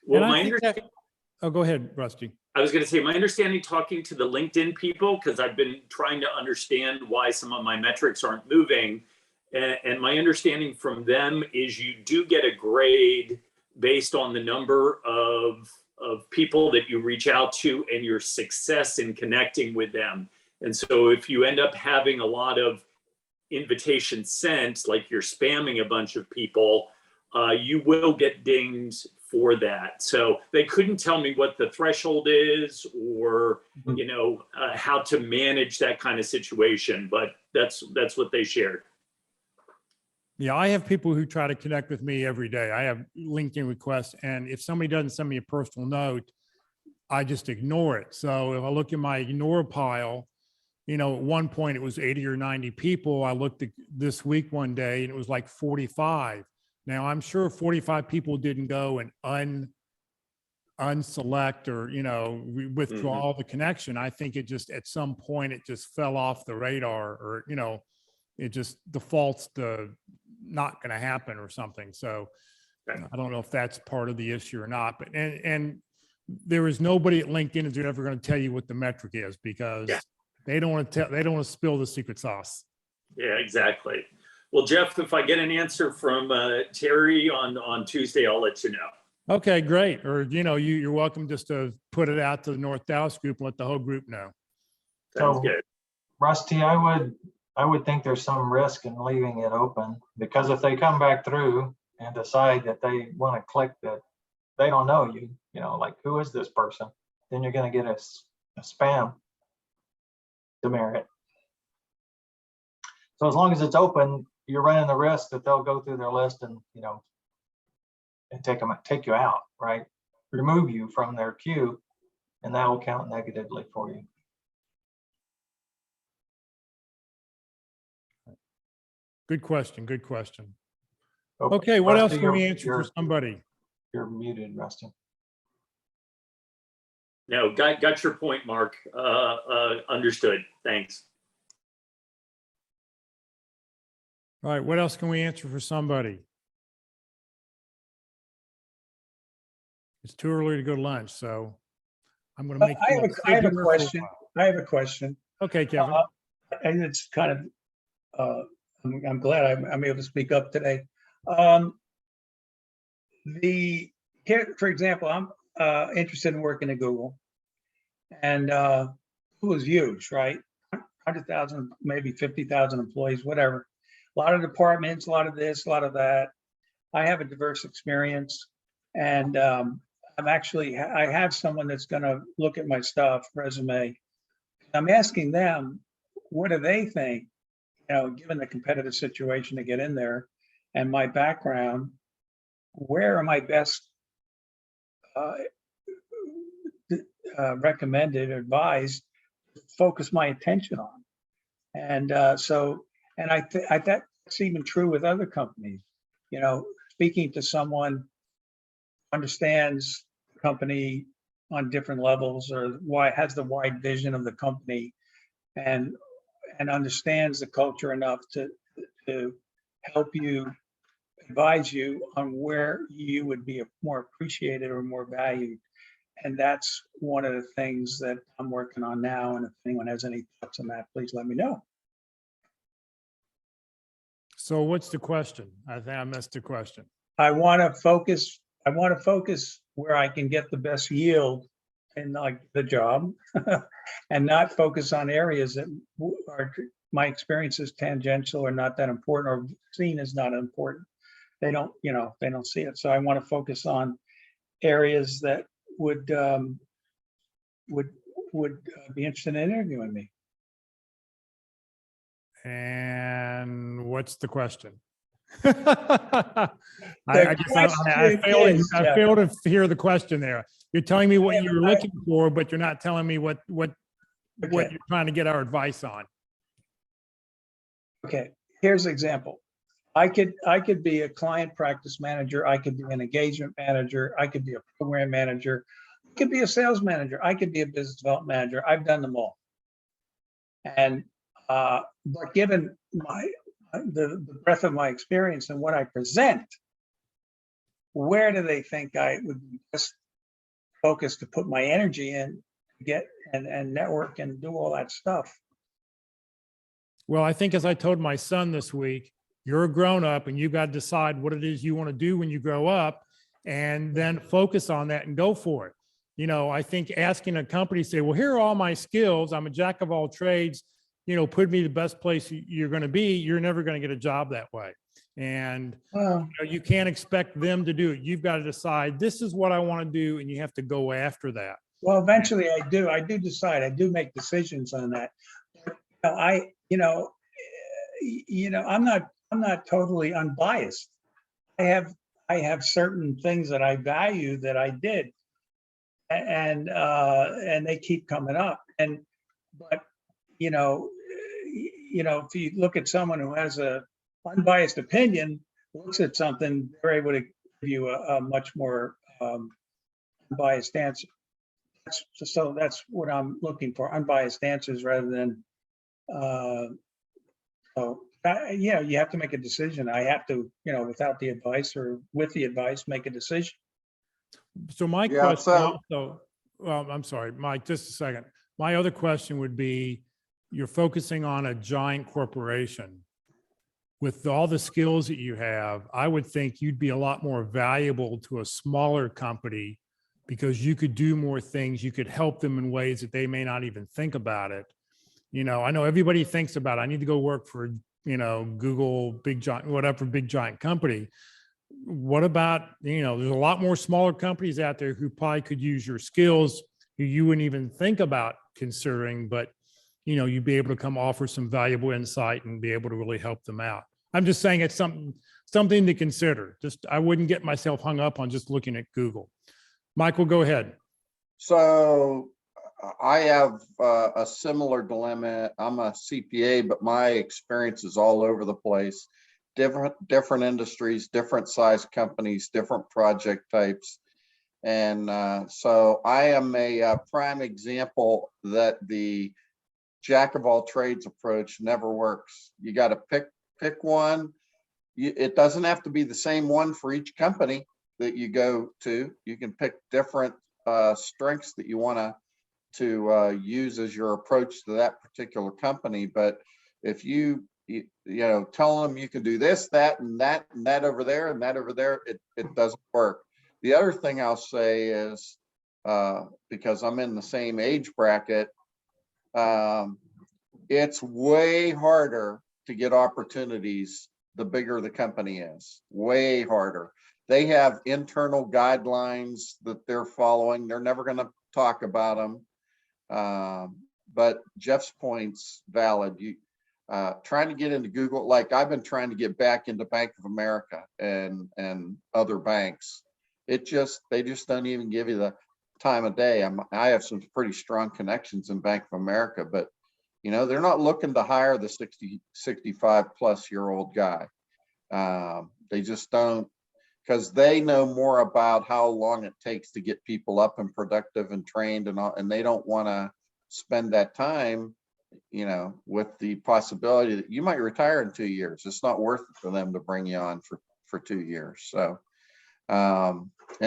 Well, And I my think understanding. Oh, go ahead, Rusty. I was going to say, my understanding talking to the LinkedIn people, because I've been trying to understand why some of my metrics aren't moving. And my understanding from them is you do get a grade based on the number of people that you reach out to and your success in connecting with them. And so if you end up having a lot of invitations sent, like you're spamming a bunch of people, you will get dinged for that. So they couldn't tell me what the threshold is or, you know, how to manage that kind of situation, but that's what they shared. Yeah, I have people who try to connect with me every day. I have LinkedIn requests, and if somebody doesn't send me a personal note, I just ignore it. So if I look in my ignore pile, you know, at one point it was 80 or 90 people. I looked at this week one day and it was like 45. Now I'm sure 45 people didn't go and unselect or, you know, withdraw the connection. I think it just, at some point, it just fell off the radar, or, you know, it just defaults to not going to happen or something. So I don't know if that's part of the issue or not, but, and there is nobody at LinkedIn who's ever going to tell you what the metric is, because they don't want to spill the secret sauce. Yeah, exactly. Well, Jeff, if I get an answer from Terry on Tuesday, I'll let you know. Okay, great. Or, you know, you're welcome just to put it out to the North Dallas group and let the whole group know. Sounds So, good. Rusty, I would think there's some risk in leaving it open, because if they come back through and decide that they want to click that they don't know you, you know, like, who is this person? Then you're going to get a spam demerit. So as long as it's open, you're running the risk that they'll go through their list and, you know, and take you out, right? Remove you from their queue, and that will count negatively for you. Good question. Good question. Okay, what else can we answer for somebody? You're muted, Rusty. No, got your point, Mark. Understood. Thanks. All right, what else can we answer for somebody? It's too early to go to lunch, so I'm going to make. I have a question. I have a question. Okay, Kevin. And it's kind of, I'm glad I'm able to speak up today. Here, for example, I'm interested in working at Google, and Google is huge, right? 100,000, maybe 50,000 employees, whatever. A lot of departments, a lot of this, a lot of that. I have a diverse experience, and I have someone that's going to look at my stuff, resume. I'm asking them, what do they think? You know, given the competitive situation to get in there and my background, where am I best recommended, advised, focus my attention on? And that's even true with other companies. You know, speaking to someone understands the company, on different levels, or why has the wide vision of the company and understands the culture enough to help you, advise you on where you would be more appreciated or more valued. And that's one of the things that I'm working on now. And if anyone has any thoughts on that, please let me know. So what's the question? I think I missed the question. I want to focus where I can get the best yield in like the job and not focus on areas that are my experience is tangential or not that important or seen as not important. They don't, they don't see it. So I want to focus on areas that would be interested in interviewing me. And what's the question? I guess I Jeff. failed to hear the question there. You're telling me what you're looking for, but you're not telling me what you're trying to get our advice on. Okay, here's an example. I could be a client practice manager. I could be an engagement manager. I could be a program manager. I could be a sales manager. I could be a business development manager. I've done them all. And but given the breadth of my experience and what I present, where do they think I would be best focused to put my energy in, get and network and do all that stuff? Well, I think as I told my son this week, you're a grown up and you got to decide what it is you want to do when you grow up and then focus on that and go for it. I think asking a company, say, well, here are all my skills. I'm a jack of all trades, put me the best place you're going to be. You're never going to get a job that way. And Well, you can't expect them to do it. You've got to decide, this is what I want to do. And you have to go after that. well, eventually I do decide. I do make decisions on that. I'm not totally unbiased. I have certain things that I value that I did, and they keep coming up. But if you look at someone who has a unbiased opinion, looks at something, they're able to give you a much more unbiased answer. So that's what I'm looking for, unbiased answers rather than. You have to make a decision. I have to, without the advice or with the advice, make a decision. So my Yeah, question so- also, well, I'm sorry, Mike, just a second. My other question would be, you're focusing on a giant corporation. With all the skills that you have, I would think you'd be a lot more valuable to a smaller company because you could do more things. You could help them in ways that they may not even think about it. I know everybody thinks about, I need to go work for, Google, big giant, whatever, big giant company. What about, there's a lot more smaller companies out there who probably could use your skills, who you wouldn't even think about considering, but, you'd be able to come offer some valuable insight and be able to really help them out. I'm just saying it's something to consider. I wouldn't get myself hung up on just looking at Google. Michael, go ahead. So I have a similar dilemma. I'm a CPA, but my experience is all over the place. Different industries, different size companies, different project types. And so I am a prime example that the jack of all trades approach never works. You got to pick one. It doesn't have to be the same one for each company that you go to. You can pick different strengths that you want to use as your approach to that particular company. But if you tell them you can do this, that, and that, and that over there, and that over there, it doesn't work. The other thing I'll say is, because I'm in the same age bracket, it's way harder to get opportunities the bigger the company is, way harder. They have internal guidelines that they're following. They're never going to talk about them. But Jeff's point's valid. Trying to get into Google, like I've been trying to get back into Bank of America and other banks. They just don't even give you the time of day. I have some pretty strong connections in Bank of America, but they're not looking to hire the 60, 65 plus year old guy. They just don't. because they know more about how long it takes to get people up and productive and trained and all, and they don't want to spend that time, you know, with the possibility that you might retire in 2 years. It's not worth it for them to bring you on for 2 years. So, you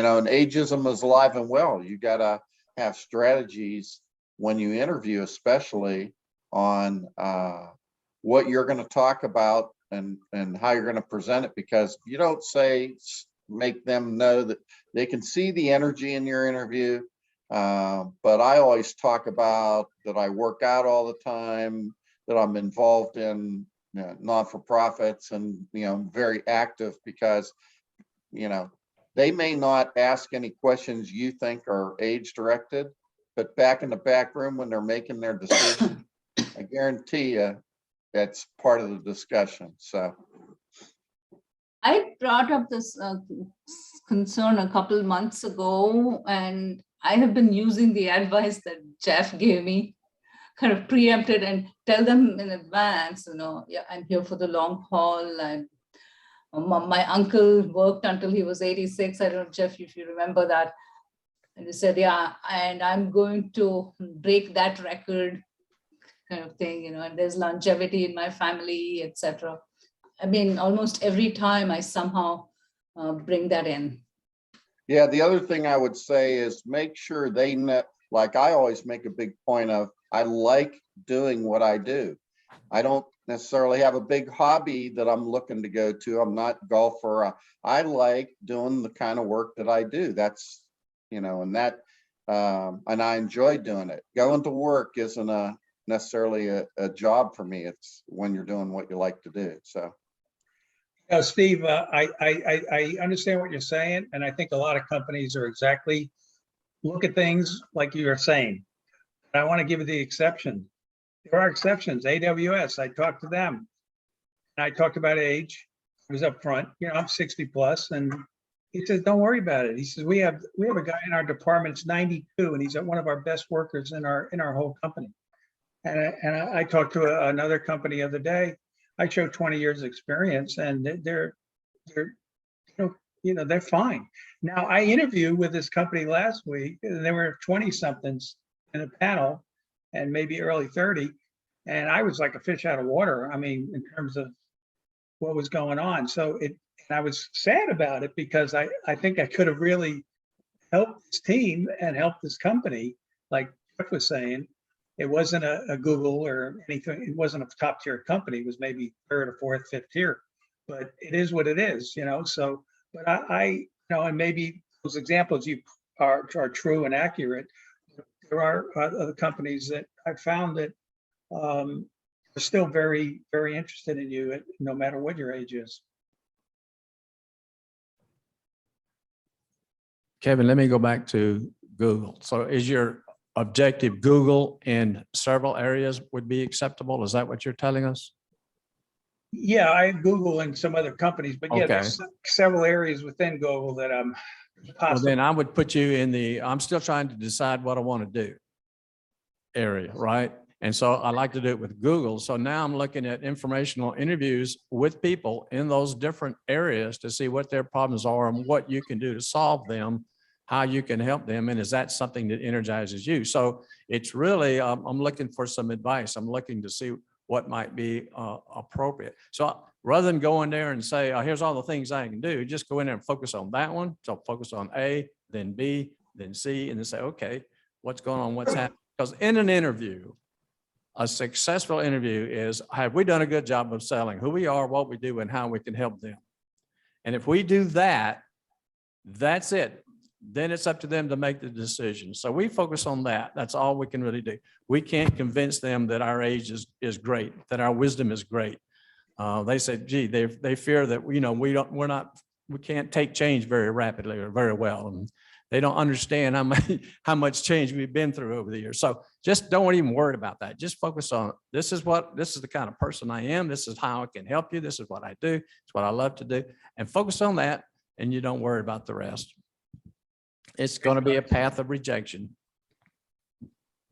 know, and ageism is alive and well. You got to have strategies when you interview, especially on what you're going to talk about and how you're going to present it, because you don't make them know that they can see the energy in your interview. But I always talk about that I work out all the time, that I'm involved in, you know, non-for-profits, and, you know, very active, because, you know, they may not ask any questions you think are age directed, but back in the back room when they're making their decision, I guarantee you that's part of the discussion. So I brought up this concern a couple months ago, and I have been using the advice that Jeff gave me, kind of preempted and tell them in advance, you know, yeah, I'm here for the long haul. And my uncle worked until he was 86. I don't know, Jeff, if you remember that. And he said, yeah, and I'm going to break that record, kind of thing, you know, and there's longevity in my family, etc. I mean, almost every time I somehow bring that in. yeah, the other thing I would say is make sure they know, like I always make a big point of, I like doing what I do. I don't necessarily have a big hobby that I'm looking to go to. I'm not a golfer. I like doing the kind of work that I do. That's, you know, and that, and I enjoy doing it. Going to work isn't necessarily a job for me. It's when you're doing what you like to do. So. Steve, I understand what you're saying, and I think a lot of companies are exactly look at things like you are saying. I want to give you the exception. There are exceptions. AWS, I talked to them. And I talked about age. I was up front. You know, I'm 60 plus, and he says, "Don't worry about it." He says, "We have a guy in our department. It's 92, and he's one of our best workers in our whole company." And I talked to another company the other day. I showed 20 years experience, and they're they're fine. Now, I interviewed with this company last week, and there were 20 somethings in a panel, and maybe early 30, and I was like a fish out of water. I mean, in terms of what was going on. So and I was sad about it, because I think I could have really helped this team and helped this company. Like Jeff was saying, it wasn't a Google or anything. It wasn't a top tier company. It was maybe third or fourth, fifth tier, but it is what it is, you know? So, but I you know, and maybe those examples you are true and accurate. There are other companies that I found that are still very, very interested in you, no matter what your age is. Kevin, let me go back to Google. So is your objective Google in several areas would be acceptable? Is that what you're telling us? Yeah, I Google and some other companies, but yeah, Okay. there's several areas within Google that I'm Well, possible. then I would put you in the, I'm still trying to decide what I want to do area, right? And so I like to do it with Google. So now I'm looking at informational interviews with people in those different areas to see what their problems are and what you can do to solve them, how you can help them. And is that something that energizes you? So it's really, I'm looking for some advice. I'm looking to see what might be appropriate. So rather than go in there and say, oh, here's all the things I can do, just go in there and focus on that one. So focus on A, then B, then C, and then say, okay, what's going on? What's happening? Because in an interview, a successful interview is, have we done a good job of selling who we are, what we do, and how we can help them? And if we do that, that's it. Then it's up to them to make the decision. So we focus on that. That's all we can really do. We can't convince them that our age is great, that our wisdom is great. They said, gee, they fear that, you know, we can't take change very rapidly or very well. And they don't understand how much change we've been through over the years. So just don't even worry about that. Just focus on, this is the kind of person I am. This is how I can help you. This is what I do. It's what I love to do. And focus on that, and you don't worry about the rest. It's going to be a path of rejection.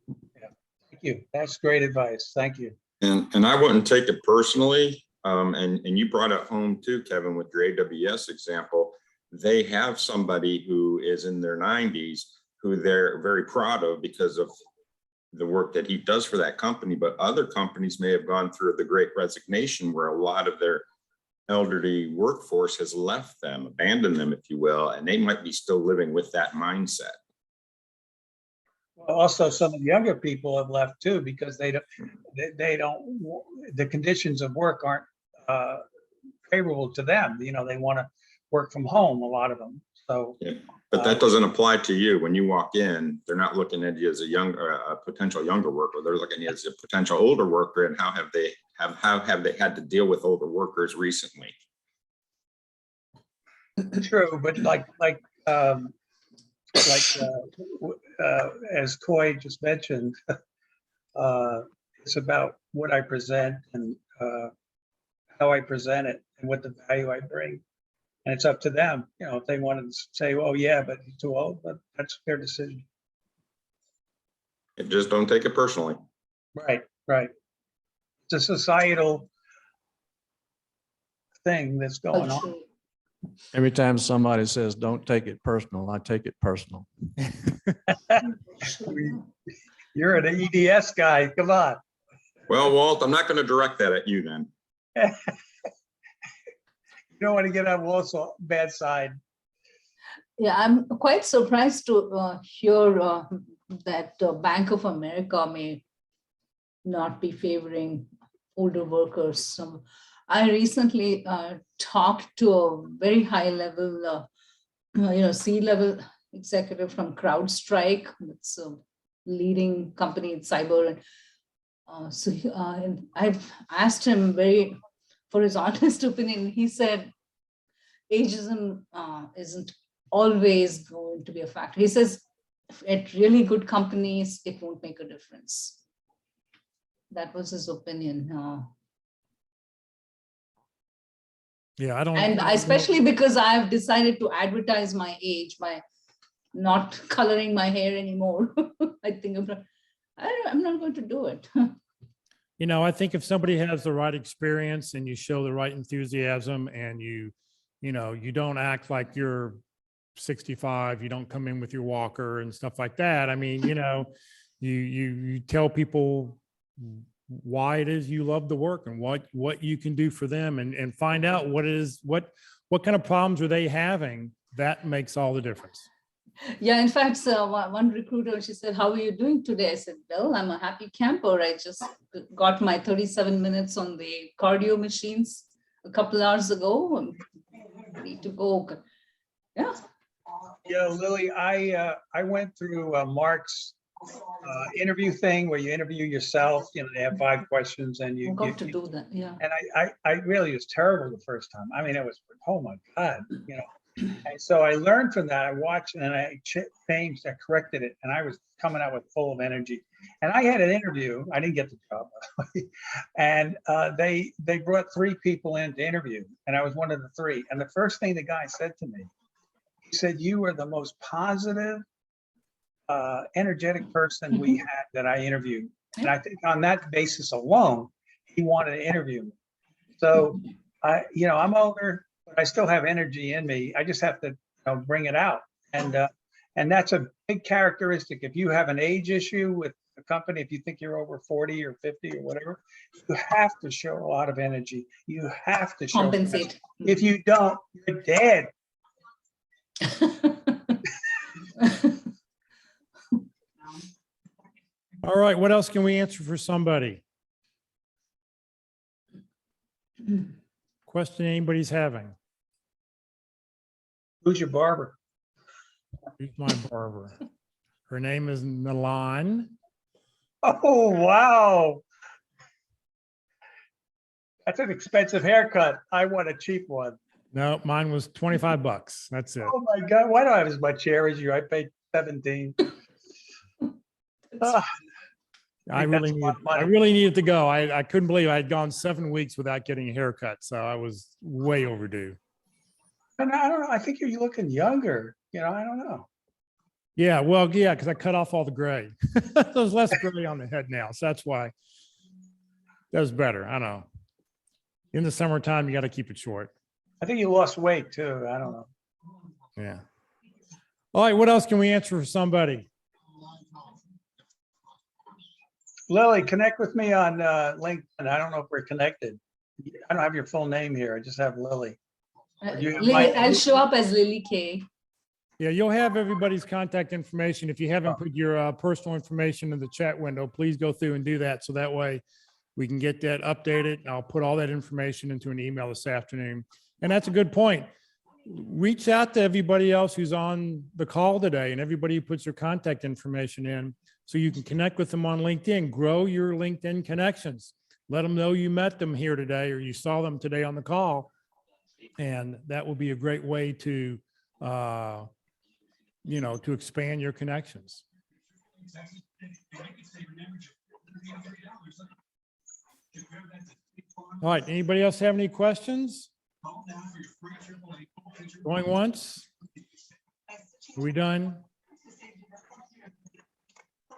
Yeah, thank you. That's great advice. Thank you. And I wouldn't take it personally. And you brought it home too, Kevin, with your AWS example, they have somebody who is in their 90s who they're very proud of because of the work that he does for that company. But other companies may have gone through the Great Resignation, where a lot of their elderly workforce has left them, abandoned them, if you will, and they might be still living with that mindset. Well, also, some of the younger people have left too, because they don't, the conditions of work aren't favorable to them. You know, they want to work from home, a lot of them. So, Yeah. But that doesn't apply to you. When you walk in, they're not looking at you as a potential younger worker. They're looking at you as a potential older worker. And how have they had to deal with older workers recently? true, but as Coy just mentioned, it's about what I present and how I present it and what the value I bring. And it's up to them, you know, if they want to say, oh yeah, but he's too old, but that's their decision. Just don't take it personally. Right, right. It's a societal thing that's going on. Cultural. Every time somebody says, don't take it personal, I take it personal. You're an EDS guy, come on. Well, Walt, I'm not going to direct that at you then. You don't want to get on Walt's bad side. Yeah, I'm quite surprised to hear that Bank of America may not be favoring older workers. I recently talked to a very high level, C-level executive from CrowdStrike. It's a leading company in cyber. And I've asked him for his honest opinion. He said, ageism isn't always going to be a factor. He says, at really good companies, it won't make a difference. That was his opinion. Yeah, I don't. And especially because I've decided to advertise my age by not coloring my hair anymore. I think I'm not going to do it. You know, I think if somebody has the right experience and you show the right enthusiasm and you don't act like you're 65, you don't come in with your walker and stuff like that. I mean, you tell people why it is you love the work and what you can do for them and find out what kind of problems are they having. That makes all the difference. Yeah, in fact, one recruiter, she said, how are you doing today? I said, well, I'm a happy camper. I just got my 37 minutes on the cardio machines a couple hours ago. I'm ready to go. Yeah. Yeah, Lily, I went through Mark's interview thing where you interview yourself. You know, they have 5 questions and I got to do that. Yeah. And I really was terrible the first time. I mean, it was, oh my God, you know. And so I learned from that. I watched and I changed, I corrected it, and I was coming out with full of energy. And I had an interview. I didn't get the job, by the way. And they brought 3 people in to interview, and I was one of the 3. And the first thing the guy said to me, he said, "You are the most positive, energetic person we had that I interviewed." And I think on that basis alone, he wanted to interview me. So I'm older, but I still have energy in me. I just have to bring it out. And that's a big characteristic. If you have an age issue with a company, if you think you're over 40 or 50 or whatever, you have to show a lot of energy. You have to show Compensate. If you don't, you're dead. All right, what else can we answer for somebody? Question anybody's having? Who's your barber? Who's my barber? Her name is Milan. Oh, wow. That's an expensive haircut. I want a cheap one. No, mine was $25. That's it. Oh my God, why do I have as much hair as you? I paid 17. I really needed to go. I couldn't believe I had gone 7 weeks without getting a haircut. So I was way overdue. And I don't know. I think you're looking younger. I don't know. Yeah, well, yeah, because I cut off all the gray. There's less gray on the head now. So that's why that's better. I know. In the summertime, you got to keep it short. I think you lost weight too. I don't know. Yeah. All right, what else can we answer for somebody? Lily, connect with me on LinkedIn. I don't know if we're connected. I don't have your full name here. I just have Lily. You have my- I'll show up as Lily K. Yeah, you'll have everybody's contact information. If you haven't put your personal information in the chat window, please go through and do that. So that way we can get that updated. I'll put all that information into an email this afternoon. And that's a good point. Reach out to everybody else who's on the call today and everybody who puts their contact information in so you can connect with them on LinkedIn. Grow your LinkedIn connections. Let them know you met them here today or you saw them today on the call. And that will be a great way to, to expand your connections. All right, anybody else have any questions? Going once? Are we done?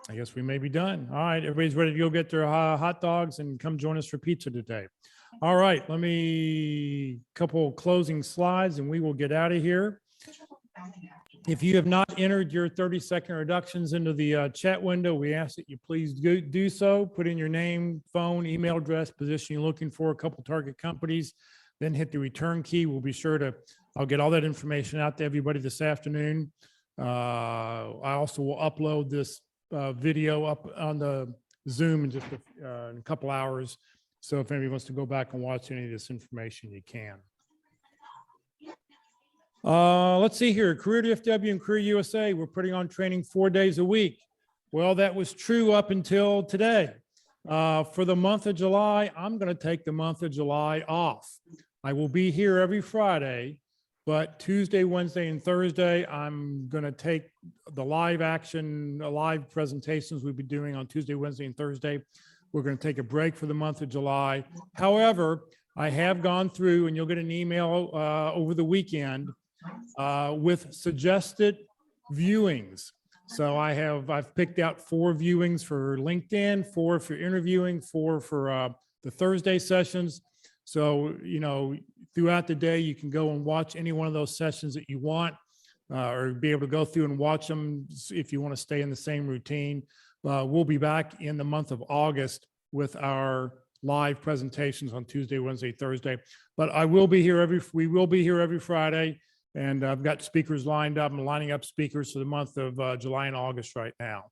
I guess we may be done. All right, everybody's ready to go get their hot dogs and come join us for pizza today. All right, couple closing slides and we will get out of here. If you have not entered your 30-second reductions into the chat window, we ask that you please do so. Put in your name, phone, email address, position you're looking for, a couple target companies, then hit the return key. We'll be sure to, I'll get all that information out to everybody this afternoon. I also will upload this video up on the Zoom in just in a couple hours. So if anybody wants to go back and watch any of this information, you can. Let's see here, Career DFW and Career USA, we're putting on training 4 days a week. Well, that was true up until today. For the month of July, I'm going to take the month of July off. I will be here every Friday, but Tuesday, Wednesday, and Thursday, I'm going to take the live presentations we'll be doing on Tuesday, Wednesday, and Thursday. We're going to take a break for the month of July. However, I have gone through, and you'll get an email over the weekend with suggested viewings. So I've picked out 4 viewings for LinkedIn, 4 for interviewing, 4 for the Thursday sessions. So, throughout the day, you can go and watch any one of those sessions that you want, or be able to go through and watch them if you want to stay in the same routine. We'll be back in the month of August with our live presentations on Tuesday, Wednesday, Thursday. But we will be here every Friday. And I've got speakers lined up. I'm lining up speakers for the month of July and August right now.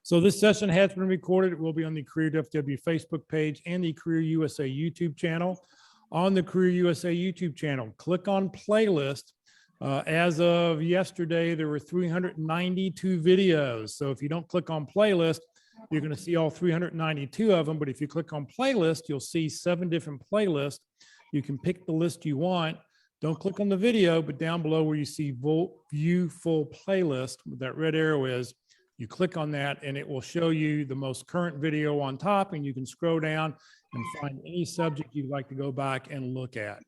So this session has been recorded. It will be on the Career DFW Facebook page and the Career USA YouTube channel. On the Career USA YouTube channel, click on playlist. As of yesterday, there were 392 videos. So if you don't click on playlist, you're going to see all 392 of them. But if you click on playlist, you'll see 7 different playlists. You can pick the list you want. Don't click on the video, but down below where you see view full playlist, where that red arrow is, you click on that and it will show you the most current video on top, and you can scroll down and find any subject you'd like to go back and look at.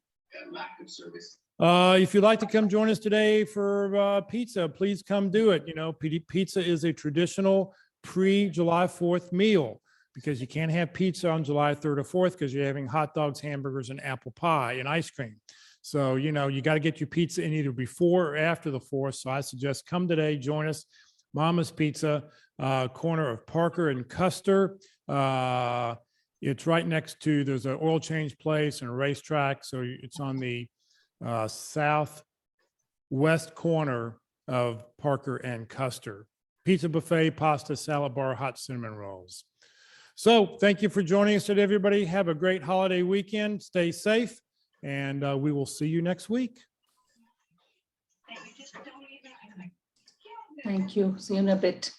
If you'd like to come join us today for pizza, please come do it. Pizza is a traditional pre-July 4th meal, because you can't have pizza on July 3rd or 4th because you're having hot dogs, hamburgers, and apple pie and ice cream. So, you got to get your pizza in either before or after the 4th. So I suggest come today, join us. Mama's Pizza, corner of Parker and Custer. It's right next to, there's an oil change place and a racetrack. So it's on the southwest corner of Parker and Custer. Pizza buffet, pasta, salad bar, hot cinnamon rolls. So thank you for joining us today, everybody. Have a great holiday weekend. Stay safe. And we will see you next week. Thank you. See you in a bit.